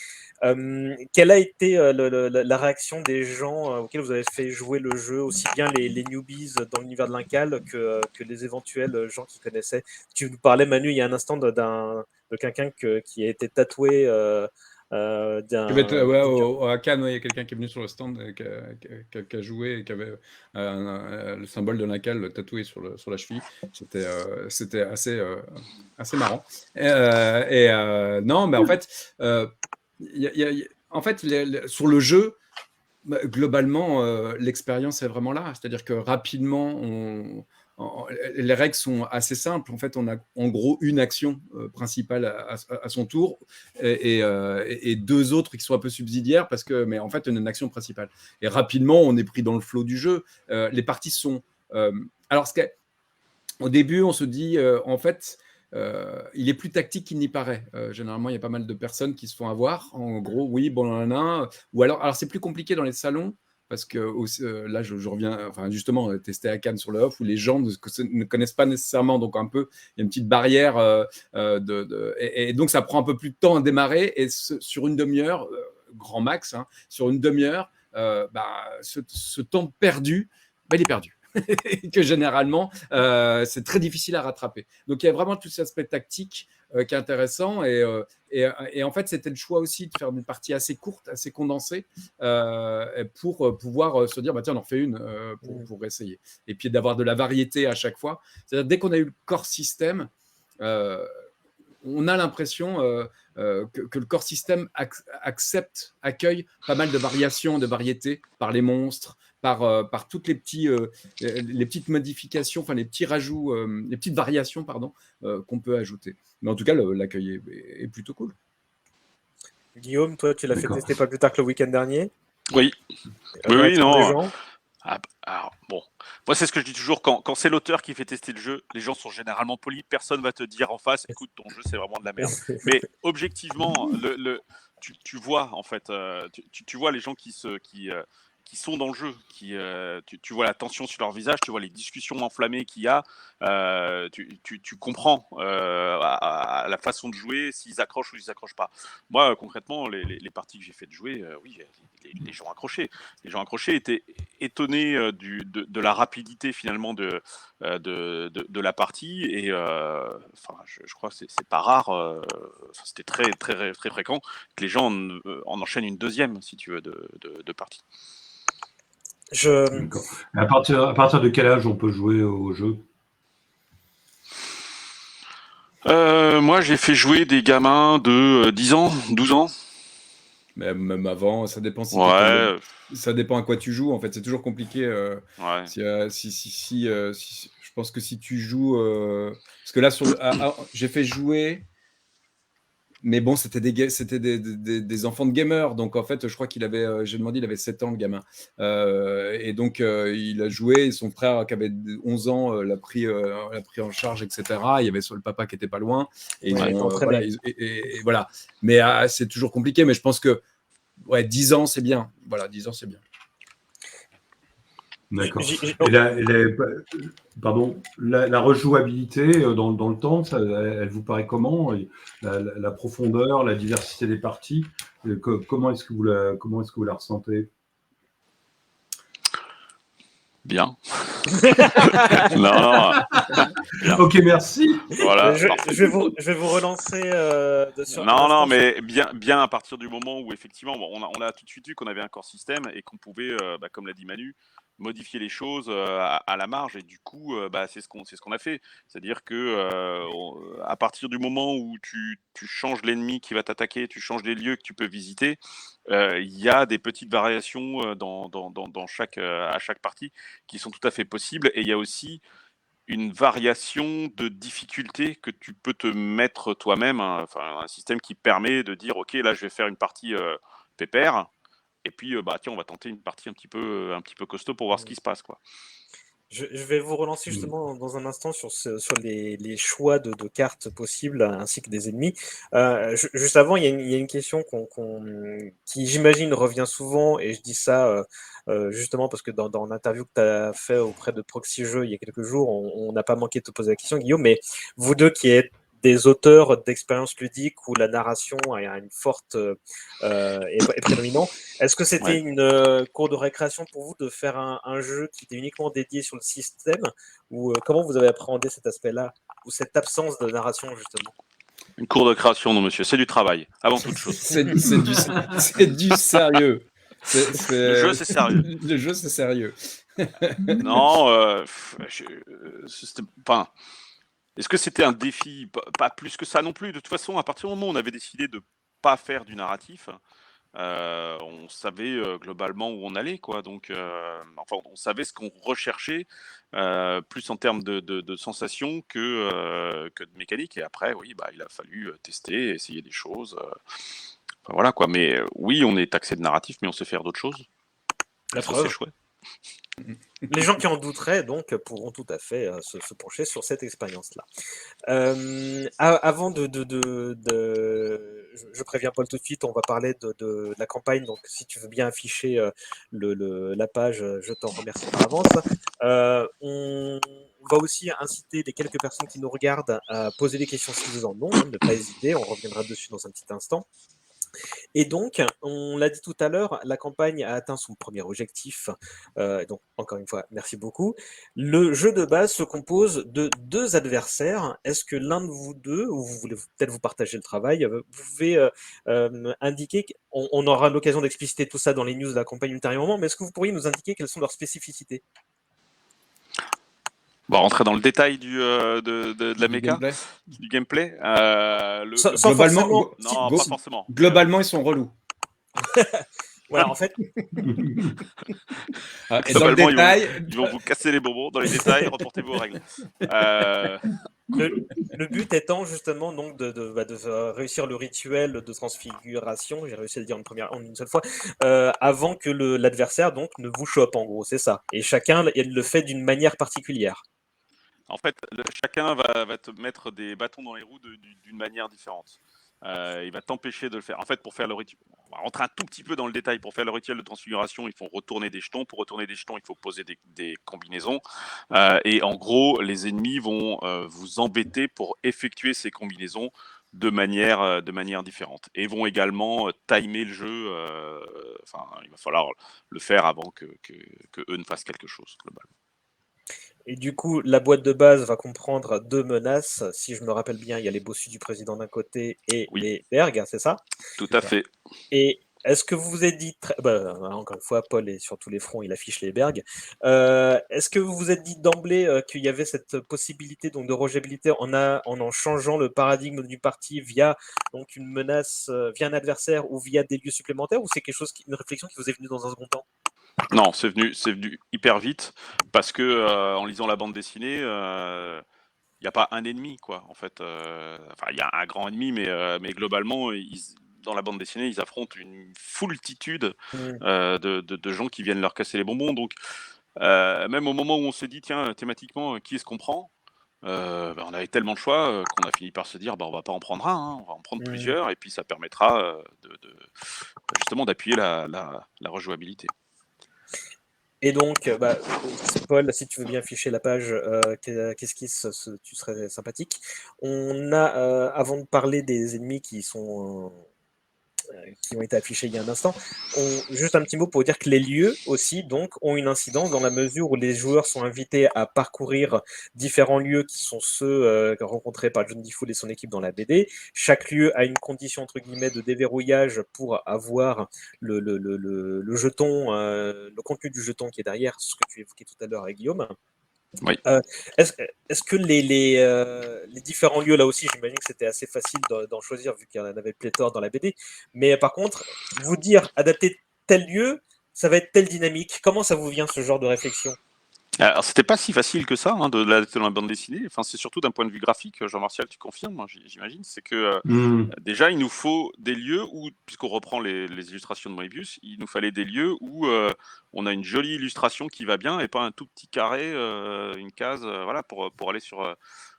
Quelle a été la réaction des gens auxquels vous avez fait jouer le jeu, aussi bien les newbies dans l'univers de l'Incal que les éventuels gens qui connaissaient? Tu nous parlais, Manu, il y a un instant de quelqu'un qui a été tatoué À Cannes, il y a quelqu'un qui est venu sur le stand qui a joué et qui avait le symbole de Lincal tatoué sur la cheville. C'était assez marrant. Non, mais en fait, sur le jeu, globalement, l'expérience est vraiment là. C'est-à-dire que rapidement, les règles sont assez simples. En fait, on a en gros une action principale à son tour et deux autres qui sont un peu subsidiaires mais en fait, on a une action principale. Et rapidement, on est pris dans le flot du jeu. Les parties sont... alors, au début, on se dit, en fait... il est plus tactique qu'il n'y paraît. Généralement, il y a pas mal de personnes qui se font avoir. En gros, oui, bon, ou alors c'est plus compliqué dans les salons parce que là, je reviens, enfin, justement, tester à Cannes sur le off où les gens ne connaissent pas nécessairement, donc un peu, il y a une petite barrière et donc ça prend un peu plus de temps à démarrer et sur une demi-heure, grand max, hein, sur une demi-heure, ce temps perdu, il est perdu. Que généralement, c'est très difficile à rattraper. Donc, il y a vraiment tout cet aspect tactique qui est intéressant. Et en fait, c'était le choix aussi de faire une partie assez courte, assez condensée, pour pouvoir se dire, tiens, on en refait une pour essayer. Et puis, d'avoir de la variété à chaque fois. C'est-à-dire, dès qu'on a eu le core system, on a l'impression que le core system accueille pas mal de variations, de variétés par les monstres, par toutes les petites modifications, enfin les petits rajouts, les petites variations, pardon, qu'on peut ajouter. Mais en tout cas, l'accueil est plutôt cool. Guillaume, toi, tu l'as fait tester pas plus tard que le week-end dernier. Oui. Oui, non. Alors, bon, moi c'est ce que je dis toujours, quand c'est l'auteur qui fait tester le jeu, les gens sont généralement polis, personne va te dire en face, écoute, ton jeu c'est vraiment de la merde. Mais objectivement, tu vois en fait, tu vois les gens qui sont dans le jeu, tu vois la tension sur leur visage, tu vois les discussions enflammées qu'il y a, tu comprends à la façon de jouer s'ils accrochent ou s'ils accrochent pas. Moi, concrètement, les parties que j'ai fait de jouer, oui, les gens accrochés. Les gens accrochés étaient étonnés de la rapidité finalement de la partie et je crois que c'est pas rare, c'était très très très fréquent que les gens en enchaînent une deuxième si tu veux de partie. D'accord. À partir de quel âge on peut jouer au jeu? Moi, j'ai fait jouer des gamins de 10 ans, 12 ans. Même avant, ça dépend ça dépend à quoi tu joues. En fait, c'est toujours compliqué. Ouais. Je pense que si tu joues, parce que là j'ai fait jouer, mais bon, c'était des enfants de gamers, donc en fait, je crois qu'il avait, j'ai demandé, il avait 7 ans le gamin, et donc il a joué. Et son frère qui avait 11 ans l'a pris en charge, etc. Il y avait le papa qui était pas loin, et voilà. Mais c'est toujours compliqué. Mais je pense que 10 ans, c'est bien. Voilà, 10 ans, c'est bien. D'accord. La rejouabilité dans le temps, elle vous paraît comment? La profondeur, la diversité des parties, comment est-ce que vous la ressentez? Bien. Non. Bien. Ok, merci. Voilà. Je vais vous relancer dessus. Non, mais bien à partir du moment où effectivement, on a tout de suite vu qu'on avait un core système et qu'on pouvait, comme l'a dit Manu, modifier les choses à la marge. Et du coup, c'est ce qu'on a fait. C'est-à-dire que à partir du moment où tu changes l'ennemi qui va t'attaquer, tu changes les lieux que tu peux visiter, il y a des petites variations à chaque partie qui sont tout à fait possibles. Et il y a aussi une variation de difficulté que tu peux te mettre toi-même, hein, un système qui permet de dire ok, là je vais faire une partie pépère, et puis tiens, on va tenter une partie un petit peu costaud pour voir ce qui se passe, quoi. Je vais vous relancer justement dans un instant sur les choix de cartes possibles ainsi que des ennemis. Juste avant, il y a une question qui, j'imagine, revient souvent, et je dis ça justement parce que dans l'interview que tu as fait auprès de Proxy Jeux il y a quelques jours, on n'a pas manqué de te poser la question, Guillaume, mais vous deux qui êtes des auteurs d'expériences ludiques où la narration a une forte est prédominante. Est-ce que c'était une cour de récréation pour vous de faire un jeu qui était uniquement dédié sur le système, ou comment vous avez appréhendé cet aspect-là, ou cette absence de narration justement? Une cour de création, non, monsieur. C'est du travail, avant toute chose. C'est du sérieux. Le jeu, c'est sérieux. Le jeu, c'est sérieux. Non, enfin, est-ce que c'était un défi? Pas plus que ça non plus. De toute façon, à partir du moment où on avait décidé de pas faire du narratif, on savait globalement où on allait, quoi. Donc, enfin, on savait ce qu'on recherchait, plus en termes de sensations que de mécanique. Et après, oui, bah, il a fallu tester, essayer des choses. Enfin, voilà, quoi. Mais oui, on est taxé de narratif, mais on sait faire d'autres choses. La Ça, preuve. c'est chouette. Les gens qui en douteraient donc pourront tout à fait se pencher sur cette expérience-là. Avant je préviens Paul tout de suite, on va parler de la campagne, donc si tu veux bien afficher la page, je t'en remercie par avance. On va aussi inciter les quelques personnes qui nous regardent à poser des questions si vous en ont, ne pas hésiter, on reviendra dessus dans un petit instant. Et donc, on l'a dit tout à l'heure, la campagne a atteint son premier objectif. Donc, encore une fois, merci beaucoup. Le jeu de base se compose de 2 adversaires. Est-ce que l'un de vous deux, ou vous voulez peut-être vous partager le travail, vous pouvez indiquer, on aura l'occasion d'expliciter tout ça dans les news de la campagne ultérieurement, mais est-ce que vous pourriez nous indiquer quelles sont leurs spécificités? Bon, rentrer dans le détail de la méca, gameplay. du gameplay. Sans Globalement, forcément- Non, go- pas forcément. Globalement, ils sont relous. Voilà, en fait, Et dans le Globalement, détail, Ils vont vous casser les bonbons. Dans les détails, reportez vos règles. le but étant justement donc de réussir le rituel de transfiguration, j'ai réussi à le dire en une seule fois, avant que l'adversaire donc ne vous chope, en gros, c'est ça. Et chacun le fait d'une manière particulière. En fait, chacun va te mettre des bâtons dans les roues d'une manière différente. Il va t'empêcher de le faire. En fait, pour faire le rituel, on va rentrer un tout petit peu dans le détail. Pour faire le rituel de transfiguration, il faut retourner des jetons. Pour retourner des jetons, il faut poser des combinaisons. Et en gros, les ennemis vont vous embêter pour effectuer ces combinaisons de manière différente. Et vont également timer le jeu. Enfin, il va falloir le faire avant que eux ne fassent quelque chose, globalement. Et du coup, la boîte de base va comprendre 2 menaces. Si je me rappelle bien, il y a les bossus du président d'un côté et Oui. les Berg, c'est ça? Tout à fait. Et est-ce que vous vous êtes dit, encore une fois, Paul est sur tous les fronts, il affiche les Berg. Est-ce que vous vous êtes dit d'emblée qu'il y avait cette possibilité donc, de rejouabilité en changeant le paradigme du parti via donc, une menace, via un adversaire ou via des lieux supplémentaires, ou c'est une réflexion qui vous est venue dans un second temps? Non, c'est venu hyper vite parce que en lisant la bande dessinée, il n'y a pas un ennemi, quoi. En fait, enfin, il y a un grand ennemi, mais globalement, dans la bande dessinée, ils affrontent une foultitude de gens qui viennent leur casser les bonbons. Donc, même au moment où on se dit, tiens, thématiquement, qui est-ce qu'on prend? On avait tellement de choix qu'on a fini par se dire, bah, on va pas en prendre un, hein, on va en prendre plusieurs, et puis ça permettra justement d'appuyer la rejouabilité. Et donc, Paul, si tu veux bien afficher la page, qu'esquisse, tu serais sympathique. On a, avant de parler des ennemis qui ont été affichés il y a un instant, juste un petit mot pour dire que les lieux aussi donc, ont une incidence dans la mesure où les joueurs sont invités à parcourir différents lieux qui sont ceux rencontrés par John DeFool et son équipe dans la BD. Chaque lieu a une condition entre guillemets de déverrouillage pour avoir le jeton, le contenu du jeton qui est derrière, ce que tu évoquais tout à l'heure avec Guillaume. Oui. Est-ce que les différents lieux, là aussi, j'imagine que c'était assez facile d'en choisir vu qu'il y en avait pléthore dans la BD, mais par contre, vous dire adapter tel lieu, ça va être telle dynamique. Comment ça vous vient ce genre de réflexion? Alors, c'était pas si facile que ça, hein, de la bande dessinée. Enfin, c'est surtout d'un point de vue graphique, Jean-Martial, tu confirmes, hein, j'imagine. C'est que déjà, il nous faut des lieux où, puisqu'on reprend les illustrations de Moebius, il nous fallait des lieux où on a une jolie illustration qui va bien et pas un tout petit carré, une case, voilà, pour aller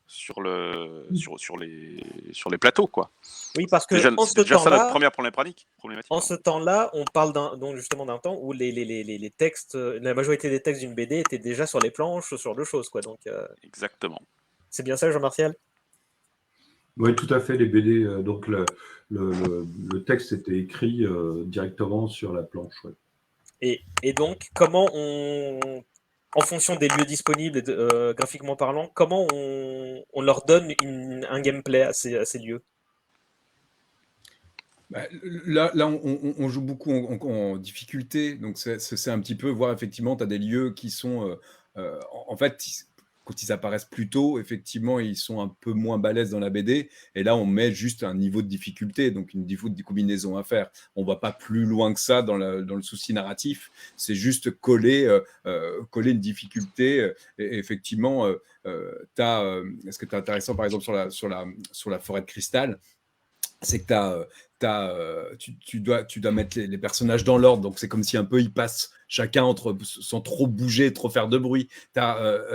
sur les plateaux, quoi. Oui, parce que Déjà, en c'était ce déjà ça notre temps-là, première problématique. en ce temps-là, on parle donc justement d'un temps où les textes, la majorité des textes d'une BD étaient déjà sur les planches, ce genre de choses, quoi. Donc, Exactement. c'est bien ça, Jean-Martial? Oui, tout à fait. Les BD, donc le texte était écrit directement sur la planche. Ouais. Et donc, comment en fonction des lieux disponibles, graphiquement parlant, comment on leur donne un gameplay à ces lieux? Bah, là on joue beaucoup en difficulté, donc c'est un petit peu voir effectivement, tu as des lieux qui sont, en fait, quand ils apparaissent plus tôt, effectivement, ils sont un peu moins balèzes dans la BD et là, on met juste un niveau de difficulté, donc une niveau de combinaison à faire. On va pas plus loin que ça dans le souci narratif, c'est juste coller une difficulté, et effectivement, ce qui est intéressant, par exemple, sur la forêt de cristal, c'est que tu dois mettre les personnages dans l'ordre, donc c'est comme si un peu ils passent chacun sans trop bouger, trop faire de bruit. Tu as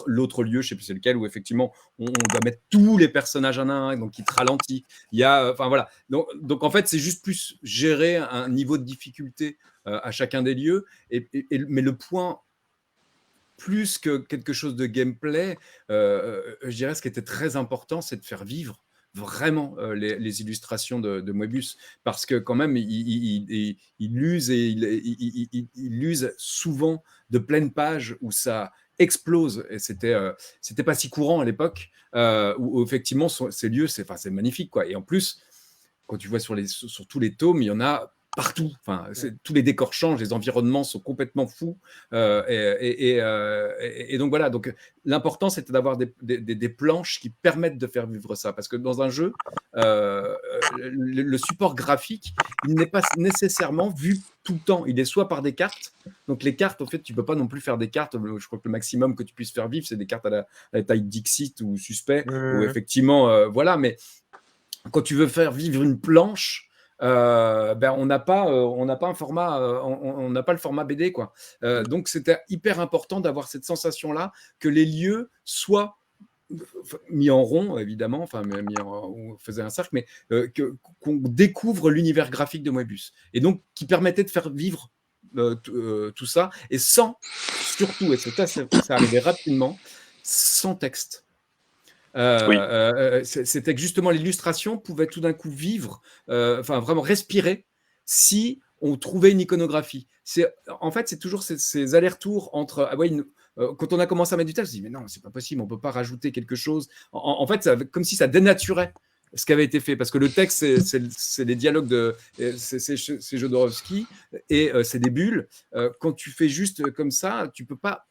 l'autre lieu, je sais plus c'est lequel, où effectivement on doit mettre tous les personnages un à un, donc il te ralentit. Il y a, enfin voilà. Donc en fait c'est juste plus gérer un niveau de difficulté à chacun des lieux, mais le point plus que quelque chose de gameplay, je dirais ce qui était très important, c'est de faire vivre vraiment les illustrations de Moebius, parce que quand même, il use et il use souvent de pleines pages où ça explose, et c'était pas si courant à l'époque, où effectivement ces lieux, c'est magnifique, quoi. Et en plus, quand tu vois sur tous les tomes, il y en a partout. Enfin, tous les décors changent, les environnements sont complètement fous. Et donc voilà. Donc l'important, c'était d'avoir des planches qui permettent de faire vivre ça. Parce que dans un jeu, le support graphique, il n'est pas nécessairement vu tout le temps. Il est soit par des cartes. Donc les cartes, en fait, tu peux pas non plus faire des cartes. Je crois que le maximum que tu puisses faire vivre, c'est des cartes à la taille Dixit ou Suspect, où effectivement, voilà. Mais quand tu veux faire vivre une planche, on n'a pas un format, on n'a pas le format BD, quoi. Donc c'était hyper important d'avoir cette sensation-là que les lieux soient mis en rond, évidemment, enfin on faisait un cercle, mais qu'on découvre l'univers graphique de Moebius, et donc qui permettait de faire vivre tout ça, et surtout, et ça arrivait rapidement, sans texte. C'était que justement l'illustration pouvait tout d'un coup vivre, vraiment respirer, si on trouvait une iconographie. En fait, c'est toujours ces allers-retours entre quand on a commencé à mettre du texte, on se dit mais non, c'est pas possible, on peut pas rajouter quelque chose. En fait, comme si ça dénaturait ce qui avait été fait, parce que le texte, c'est les dialogues c'est Jodorowsky, et c'est des bulles. Quand tu fais juste comme ça, tu peux pas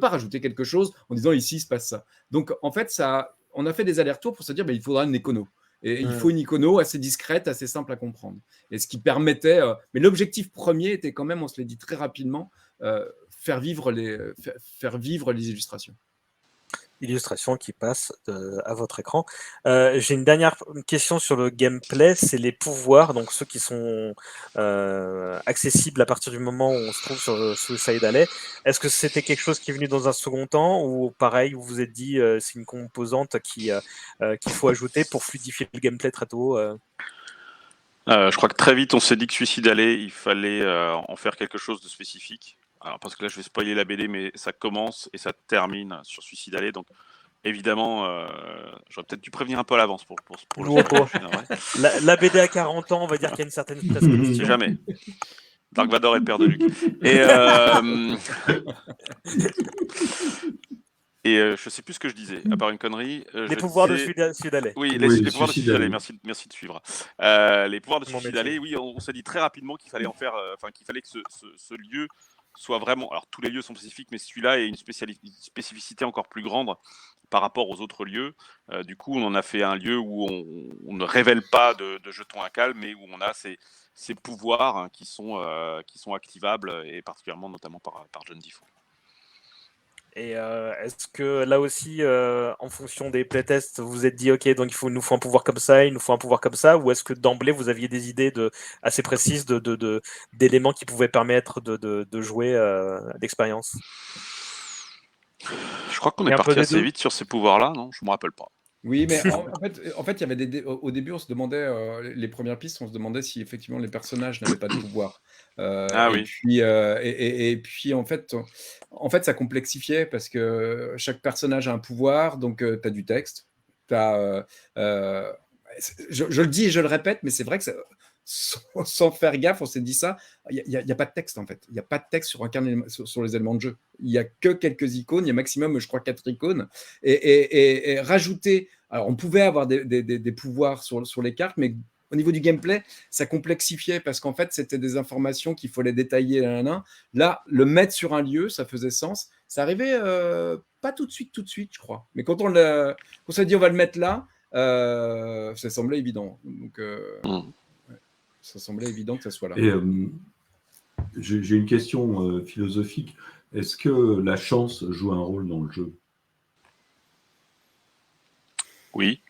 rajouter quelque chose en disant ici il se passe ça. Donc en fait, on a fait des allers-retours pour se dire il faudra une icono. Et il faut une icono assez discrète, assez simple à comprendre. Et ce qui permettait. Mais l'objectif premier était quand même, on se l'est dit très rapidement, faire vivre les illustrations. Illustration qui passe à votre écran. J'ai une dernière question sur le gameplay, c'est les pouvoirs, donc ceux qui sont accessibles à partir du moment où on se trouve sur Suicide Alley. Est-ce que c'était quelque chose qui est venu dans un second temps, ou pareil, vous vous êtes dit c'est une composante qu'il faut ajouter pour fluidifier le gameplay très tôt Je crois que très vite on s'est dit que Suicide Alley, il fallait en faire quelque chose de spécifique. Alors parce que là je vais spoiler la BD, mais ça commence et ça termine sur Suicide Alley, donc évidemment j'aurais peut-être dû prévenir un peu à l'avance pour le la BD à 40 ans, on va dire qu'il y a une certaine prescription. Si jamais. Dark Vador est le père de Luke. Et je sais plus ce que je disais, à part une connerie. Les pouvoirs de Suicide Alley. Oui, les pouvoirs de Suicide Alley, merci de suivre. Les pouvoirs de Suicide Alley, oui, on s'est dit très rapidement qu'il fallait en faire, qu'il fallait que ce lieu soit vraiment. Alors tous les lieux sont spécifiques, mais celui-là est une spécificité encore plus grande par rapport aux autres lieux. Du coup, on en a fait un lieu où on ne révèle pas de jetons à calme, mais où on a ces pouvoirs qui sont activables, et particulièrement notamment par John Defoe. Et est-ce que là aussi, en fonction des playtests, vous vous êtes dit ok, donc nous faut un pouvoir comme ça, il nous faut un pouvoir comme ça, ou est-ce que d'emblée vous aviez des idées assez précises d'éléments qui pouvaient permettre de jouer l'expérience? Je crois qu'on est parti assez vite sur ces pouvoirs-là, non? Je me rappelle pas. Oui, mais en fait, il y avait au début, on se demandait, les premières pistes, on se demandait si effectivement les personnages n'avaient pas de pouvoir. Oui. Et puis en fait, ça complexifiait, parce que chaque personnage a un pouvoir, donc tu as du texte. Je le dis et je le répète, mais c'est vrai que sans faire gaffe, on s'est dit ça. Il n'y a pas de texte, en fait. Il n'y a pas de texte sur les éléments de jeu. Il n'y a que quelques icônes. Il y a maximum, je crois, 4 icônes. Et rajouter. Alors, on pouvait avoir des pouvoirs sur les cartes, mais au niveau du gameplay, ça complexifiait parce qu'en fait, c'était des informations qu'il fallait détailler l'un à l'un. Là, le mettre sur un lieu, ça faisait sens. Ça arrivait pas tout de suite, je crois. Mais quand on s'est dit on va le mettre là, ça semblait évident. Donc, ça semblait évident que ça soit là. Et j'ai une question philosophique. Est-ce que la chance joue un rôle dans le jeu? Oui.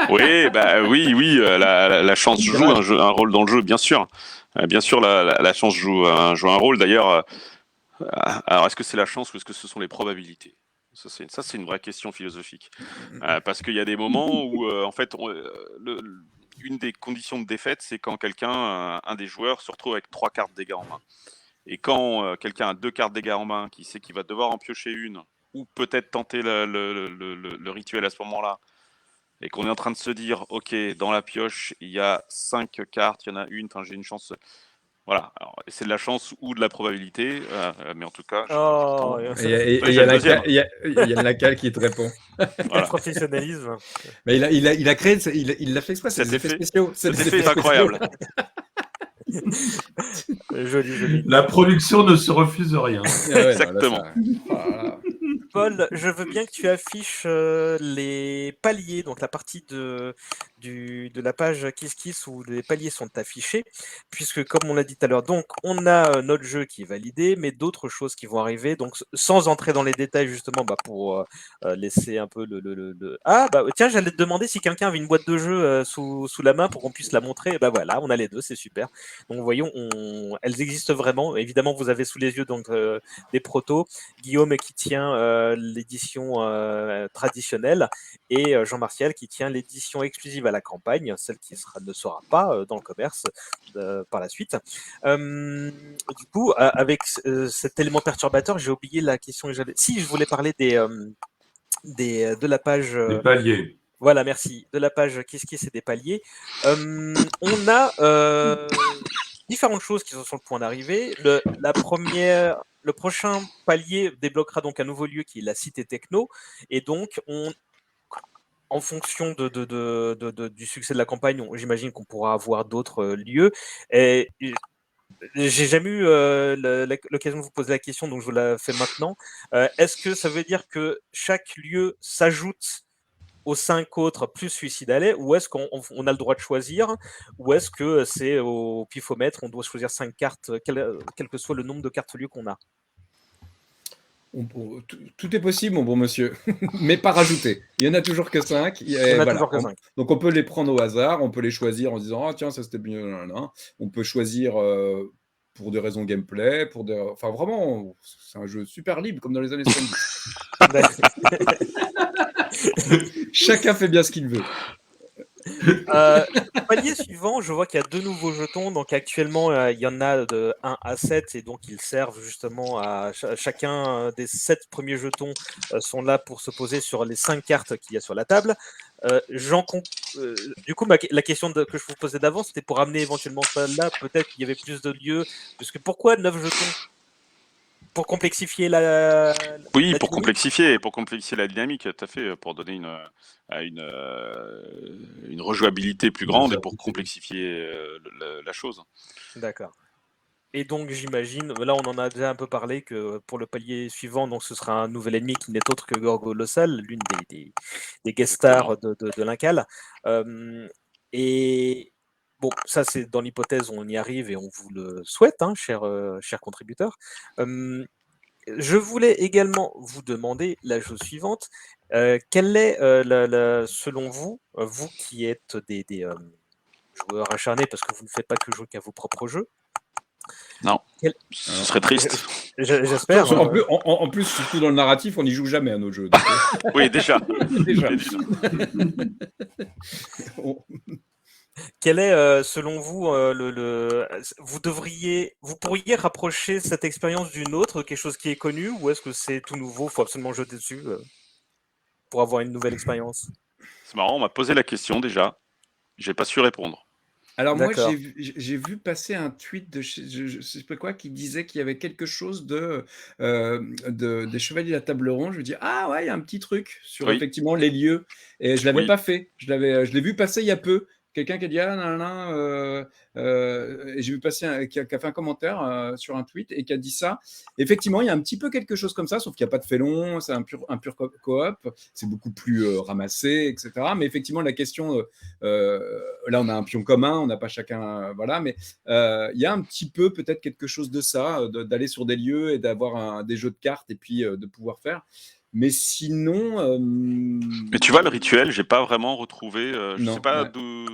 Oui, la chance joue un rôle dans le jeu, bien sûr. Bien sûr, la chance joue un rôle. D'ailleurs, alors est-ce que c'est la chance ou est-ce que ce sont les probabilités? Ça, c'est une vraie question philosophique. Parce qu'il y a des moments où, en fait, une des conditions de défaite, c'est quand quelqu'un, un des joueurs, se retrouve avec 3 cartes dégâts en main. Et quand quelqu'un a 2 cartes dégâts en main, qui sait qu'il va devoir en piocher une, ou peut-être tenter le rituel à ce moment-là, et qu'on est en train de se dire, ok, dans la pioche, il y a 5 cartes, il y en a une, j'ai une chance. Voilà, alors, c'est de la chance ou de la probabilité, mais en tout cas, Et il y a Lacal qui te répond. Voilà. Professionnalisme. Mais il a créé, il l'a fait exprès, c'est des effets spéciaux. Cet effet est incroyable. Joli. La production ne se refuse rien. Exactement. Paul, je veux bien que tu affiches les paliers, donc la partie de la page KissKiss où les paliers sont affichés, puisque comme on l'a dit tout à l'heure, donc on a notre jeu qui est validé, mais d'autres choses qui vont arriver, donc sans entrer dans les détails justement, pour laisser un peu tiens, j'allais te demander si quelqu'un avait une boîte de jeu sous la main pour qu'on puisse la montrer. Et voilà, on a les deux, c'est super. Donc voyons, elles existent vraiment. Évidemment, vous avez sous les yeux donc des protos. Guillaume qui tient l'édition traditionnelle et Jean-Martial qui tient l'édition exclusive à la campagne, celle qui ne sera pas dans le commerce par la suite. Du coup, avec cet élément perturbateur, j'ai oublié la question que j'avais. Si, je voulais parler de la page... Des paliers. Voilà, merci. De la page KissKiss et des paliers. On a différentes choses qui sont sur le point d'arriver. Le prochain palier débloquera donc un nouveau lieu qui est la cité techno. Et donc, en fonction du succès de la campagne, j'imagine qu'on pourra avoir d'autres lieux. Et j'ai jamais eu l'occasion de vous poser la question, donc je vous la fais maintenant. Est-ce que ça veut dire que chaque lieu s'ajoute aux 5 autres plus suicidales, ou est-ce qu'on a le droit de choisir, ou est-ce que c'est au pifomètre, on doit choisir 5 cartes, quel que soit le nombre de cartes lieux qu'on a? Tout est possible, mon bon monsieur, mais pas rajouter. Il y en a toujours que 5. Toujours que 5. Donc on peut les prendre au hasard, on peut les choisir en disant ah tiens ça c'était mieux. On peut choisir pour des raisons gameplay, enfin vraiment c'est un jeu super libre comme dans les années 70. Chacun fait bien ce qu'il veut. Palier suivant, je vois qu'il y a 2 nouveaux jetons. Donc actuellement, il y en a de 1 à 7 et donc ils servent justement à chacun des 7 premiers jetons sont là pour se poser sur les 5 cartes qu'il y a sur la table. Du coup, la question que je vous posais d'avant, c'était pour amener éventuellement ça là. Peut-être qu'il y avait plus de lieux. Parce que pourquoi 9 jetons? Pour complexifier Oui, pour complexifier la dynamique, tout à fait, pour donner une rejouabilité plus grande et pour complexifier la chose. D'accord. Et donc j'imagine, là on en a déjà un peu parlé, que pour le palier suivant, donc ce sera un nouvel ennemi qui n'est autre que Gorgolossal, l'une des guest stars de l'Incal. Et bon, ça c'est dans l'hypothèse où on y arrive et on vous le souhaite, chers contributeurs. Je voulais également vous demander la chose suivante. Quelle est, selon vous, vous qui êtes des joueurs acharnés, parce que vous ne faites pas que jouer qu'à vos propres jeux. Non, ce serait triste. J'espère. En plus, surtout dans le narratif, on n'y joue jamais à nos jeux. Donc... Oui, déjà. Quel est, selon vous, vous pourriez rapprocher cette expérience d'une autre, quelque chose qui est connu, ou est-ce que c'est tout nouveau, il faut absolument jeter dessus pour avoir une nouvelle expérience? C'est marrant, on m'a posé la question déjà, j'ai pas su répondre. Alors moi, D'accord. j'ai vu passer un tweet de je sais pas quoi qui disait qu'il y avait quelque chose des Chevaliers de la Table Ronde. Je me dis ah ouais, il y a un petit truc sur Oui, effectivement les lieux et je l'avais oui. pas fait. Je l'ai vu passer il y a peu. Quelqu'un qui a dit ah nan, nan, et j'ai vu passer qui a fait un commentaire sur un tweet et qui a dit ça. Effectivement, il y a un petit peu quelque chose comme ça, sauf qu'il n'y a pas de félon, c'est un pur coop, c'est beaucoup plus ramassé, etc. Mais effectivement, la question là, on a un pion commun, on n'a pas chacun, voilà, mais il y a un petit peu peut-être quelque chose de ça, d'aller sur des lieux et d'avoir des jeux de cartes et puis de pouvoir faire. Mais sinon, Mais tu vois, le rituel, j'ai pas vraiment retrouvé. Je sais non, pas ouais. d'où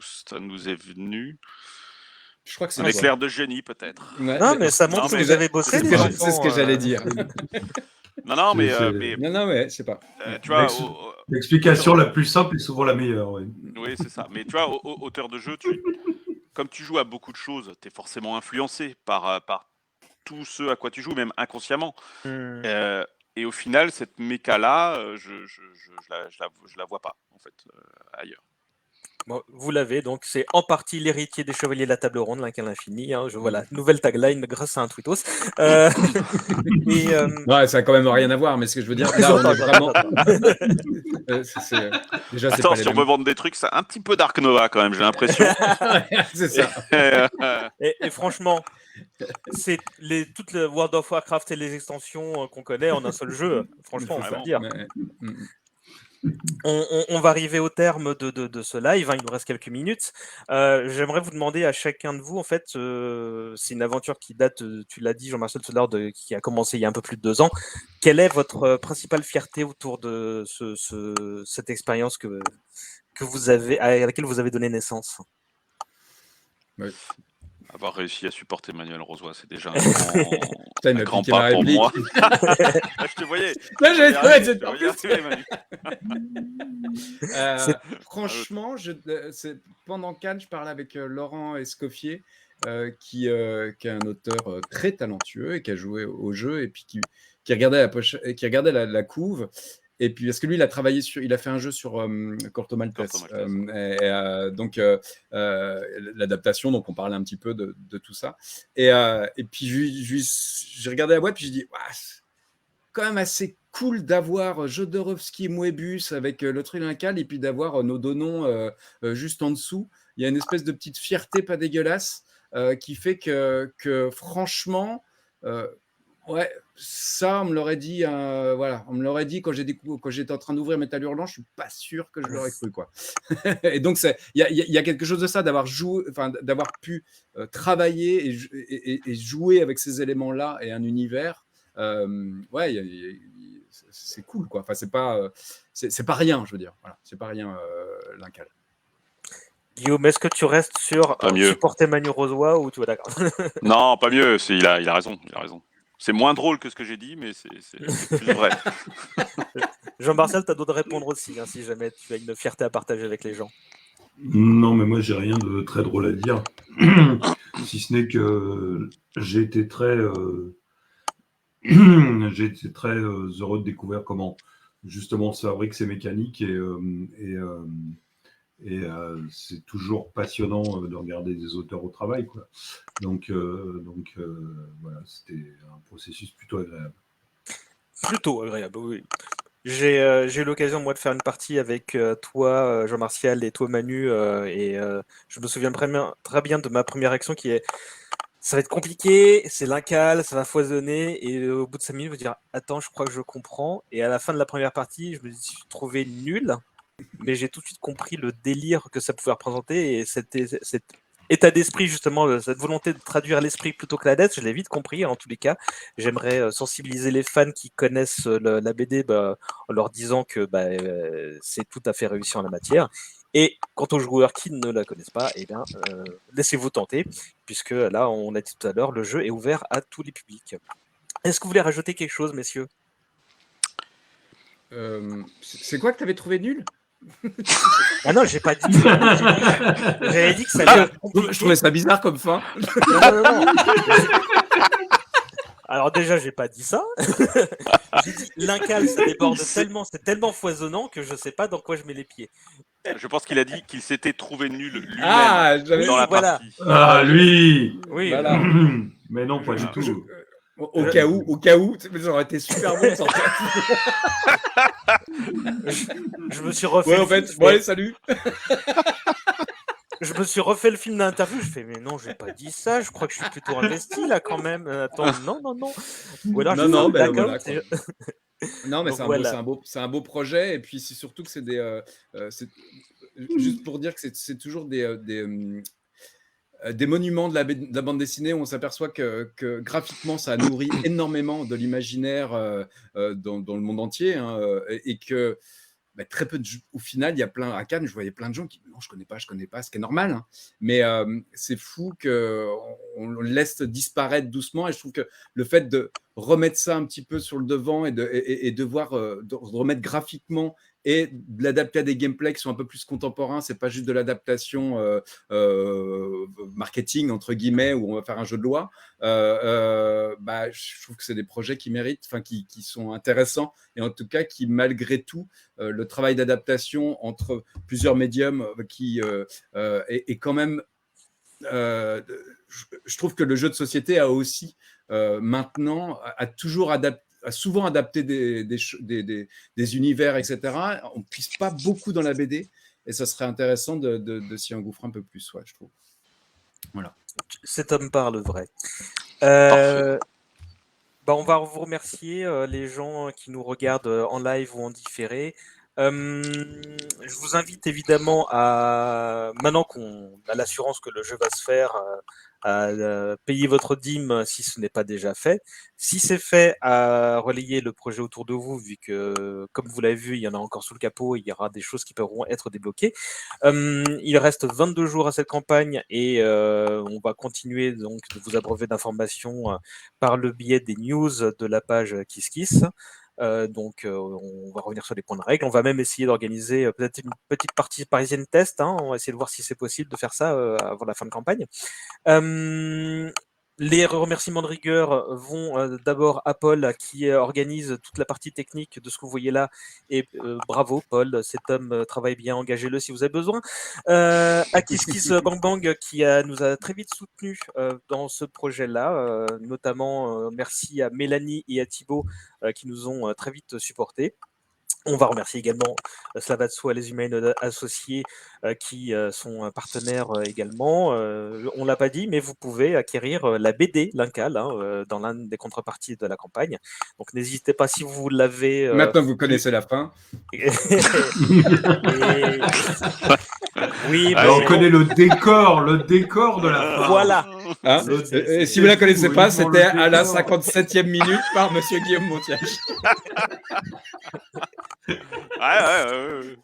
ça nous est venu. Je crois que c'est Un toi. éclair de génie, peut-être. Ouais, Non, mais ça montre Non, que mais vous avez bossé, c'est les enfants. c'est ce que j'allais dire. Non, mais, C'est- Non, ouais, je sais pas. tu vois, L'ex- L'explication la plus simple est souvent la meilleure. Oui. oui, c'est ça. Mais tu vois, auteur de jeu, comme tu joues à beaucoup de choses, tu es forcément influencé par tout ce à quoi tu joues, même inconsciemment. Hmm. Et au final, cette méca-là, je la vois pas, en fait, ailleurs. Bon, vous l'avez, donc c'est en partie l'héritier des Chevaliers de la Table Ronde, l'Incal Infini. Voilà, nouvelle tagline grâce à un tweetos. Ouais, ça a quand même rien à voir, mais ce que je veux dire, là, on est vraiment. Déjà, c'est Attends, pas les si on mêmes. me vend des trucs, c'est un petit peu Dark Nova quand même, j'ai l'impression. C'est ça. Et franchement, c'est toutes les World of Warcraft et les extensions qu'on connaît en un seul jeu. Franchement, on peut le dire. On va arriver au terme de ce live, hein, il nous reste quelques minutes. J'aimerais vous demander à chacun de vous, en fait, c'est une aventure qui date, tu l'as dit Jean-Marcel tout à l'heure, qui a commencé il y a un peu plus de 2 ans. Quelle est votre principale fierté autour de cette expérience que vous avez, à laquelle vous avez donné naissance? Ouais. Avoir réussi à supporter Manuel Rosoy, c'est déjà Putain, un grand pas pour moi. Je te voyais. Là, j'avais arriver, cette en plus. Franchement, pendant Cannes, je parlais avec Laurent Escoffier, qui est un auteur très talentueux et qui a joué au jeu et puis qui regardait la couve. Et puis, parce que lui, il a fait un jeu sur Corto Maltese. Donc, l'adaptation, donc on parlait un petit peu de tout ça. Et puis, j'ai regardé la boîte, puis j'ai dit, c'est quand même assez cool d'avoir Jodorowsky et Moebius avec le truc Incal, et puis d'avoir nos deux noms juste en dessous. Il y a une espèce de petite fierté pas dégueulasse qui fait que franchement... ouais, ça, on me l'aurait dit, voilà, on me l'aurait dit quand j'étais en train d'ouvrir Métal Hurlant, je suis pas sûr que je l'aurais cru, quoi. Et donc, il y a quelque chose de ça, d'avoir pu travailler et jouer avec ces éléments-là et un univers. Ouais, c'est cool, quoi. Enfin, c'est pas rien, je veux dire. Voilà, c'est pas rien, l'Incal. Guillaume, est-ce que tu restes sur supporter Manu Rosoy ou tu vas d'accord? Non, pas mieux. Il a raison. C'est moins drôle que ce que j'ai dit, mais c'est plus vrai. Jean-Marcel, tu as d'autres à répondre aussi, hein, si jamais tu as une fierté à partager avec les gens. Non, mais moi, j'ai rien de très drôle à dire. Si ce n'est que j'ai été très heureux de découvrir comment, justement, se fabriquent ces mécaniques et c'est toujours passionnant de regarder des auteurs au travail, quoi. Donc voilà, c'était un processus plutôt agréable. Plutôt agréable, oui. J'ai eu l'occasion, moi, de faire une partie avec toi, Jean-Martial, et toi, Manu, et je me souviens très bien de ma première action qui est ça va être compliqué, c'est l'Incal, ça va foisonner, et au bout de 5 minutes, je me dire attends, je crois que je comprends. Et à la fin de la première partie, je me suis trouvé nul, mais j'ai tout de suite compris le délire que ça pouvait représenter et cet état d'esprit, justement, cette volonté de traduire l'esprit plutôt que la dette, je l'ai vite compris. En tous les cas, j'aimerais sensibiliser les fans qui connaissent la BD en leur disant que c'est tout à fait réussi en la matière. Et quant aux joueurs qui ne la connaissent pas, eh bien, laissez-vous tenter, puisque là, on a dit tout à l'heure, le jeu est ouvert à tous les publics. Est-ce que vous voulez rajouter quelque chose, messieurs? C'est quoi que tu avais trouvé nul? Ah non, j'ai pas dit. J'avais dit que ça allait. Je trouvais ça bizarre comme fin. Non. Alors déjà, j'ai pas dit ça. J'ai dit l'incal, ça déborde Il s'est- tellement, c'est tellement foisonnant que je sais pas dans quoi je mets les pieds. Je pense qu'il a dit qu'il s'était trouvé nul lui-même Ah, j'avais... dans la voilà. partie. Ah, lui Oui, Voilà. Mais non, pas du Je- tout. Au cas où, ça aurait été super bon de sortir. je me suis refait Ouais, le en fait, film, bon, allez, salut. je me suis refait le film d'interview, je fais mais non, j'ai pas dit ça, je crois que je suis plutôt investi là quand même. Attends, non. Ou alors Non, j'ai fait non, un ben blackout, voilà, quoi. Non, mais Donc c'est voilà. un beau projet. Et puis, c'est surtout que c'est des. Juste pour dire que c'est toujours des monuments de la bande dessinée où on s'aperçoit que graphiquement, ça nourrit énormément de l'imaginaire dans le monde entier. Hein, et que très peu au final, il y a plein à Cannes, je voyais plein de gens qui non, je connais pas, ce qui est normal. Hein. Mais c'est fou qu'on laisse disparaître doucement. Et je trouve que le fait de remettre ça un petit peu sur le devant et de voir de remettre graphiquement et de l'adapter à des gameplays qui sont un peu plus contemporains, c'est pas juste de l'adaptation marketing entre guillemets où on va faire un jeu de loi. Je trouve que c'est des projets qui méritent, enfin qui sont intéressants et en tout cas qui malgré tout le travail d'adaptation entre plusieurs médiums est quand même je trouve que le jeu de société a aussi maintenant a souvent adapté des univers, etc. On ne puise pas beaucoup dans la BD et ça serait intéressant de s'y engouffrer un peu plus, ouais, je trouve. Voilà. Cet homme parle vrai. Parfait. On va vous remercier, les gens qui nous regardent en live ou en différé. Je vous invite évidemment maintenant qu'on a l'assurance que le jeu va se faire, à payer votre dîme si ce n'est pas déjà fait. Si c'est fait, à relayer le projet autour de vous, vu que, comme vous l'avez vu, il y en a encore sous le capot, il y aura des choses qui pourront être débloquées. Il reste 22 jours à cette campagne et on va continuer donc de vous abreuver d'informations par le biais des news de la page KissKiss. On va revenir sur les points de règle. On va même essayer d'organiser peut-être une petite partie parisienne test. Hein. On va essayer de voir si c'est possible de faire ça avant la fin de campagne. Les remerciements de rigueur vont d'abord à Paul qui organise toute la partie technique de ce que vous voyez là. Et bravo Paul, cet homme travaille bien, engagez-le si vous avez besoin. À KissKiss Bang Bang qui nous a très vite soutenus dans ce projet-là. Notamment merci à Mélanie et à Thibaut qui nous ont très vite supportés. On va remercier également cela va de soi les Humaines associés qui sont partenaires également. On l'a pas dit, mais vous pouvez acquérir la BD L'Incal dans l'un des contreparties de la campagne. Donc n'hésitez pas si vous l'avez. Maintenant, vous connaissez la fin. Oui, Ah, mais on connaît le décor de la fin. Voilà. Hein et si vous ne la connaissez pas, c'était à la 57e minute par Monsieur Guillaume Montiage. Ouais.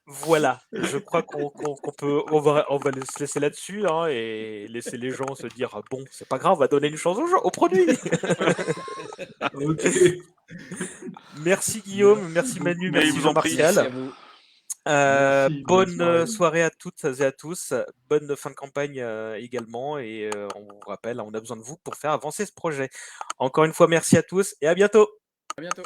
Voilà, je crois qu'on va se laisser là-dessus hein, et laisser les gens se dire bon, c'est pas grave, on va donner une chance au produit. Ok. Merci Guillaume, merci Manu, Mais merci ils vous en prient. Jean-Martial. Merci, bonne Bonne soirée à toutes et à tous, bonne fin de campagne également et on vous rappelle, on a besoin de vous pour faire avancer ce projet. Encore une fois, merci à tous et à bientôt. À bientôt.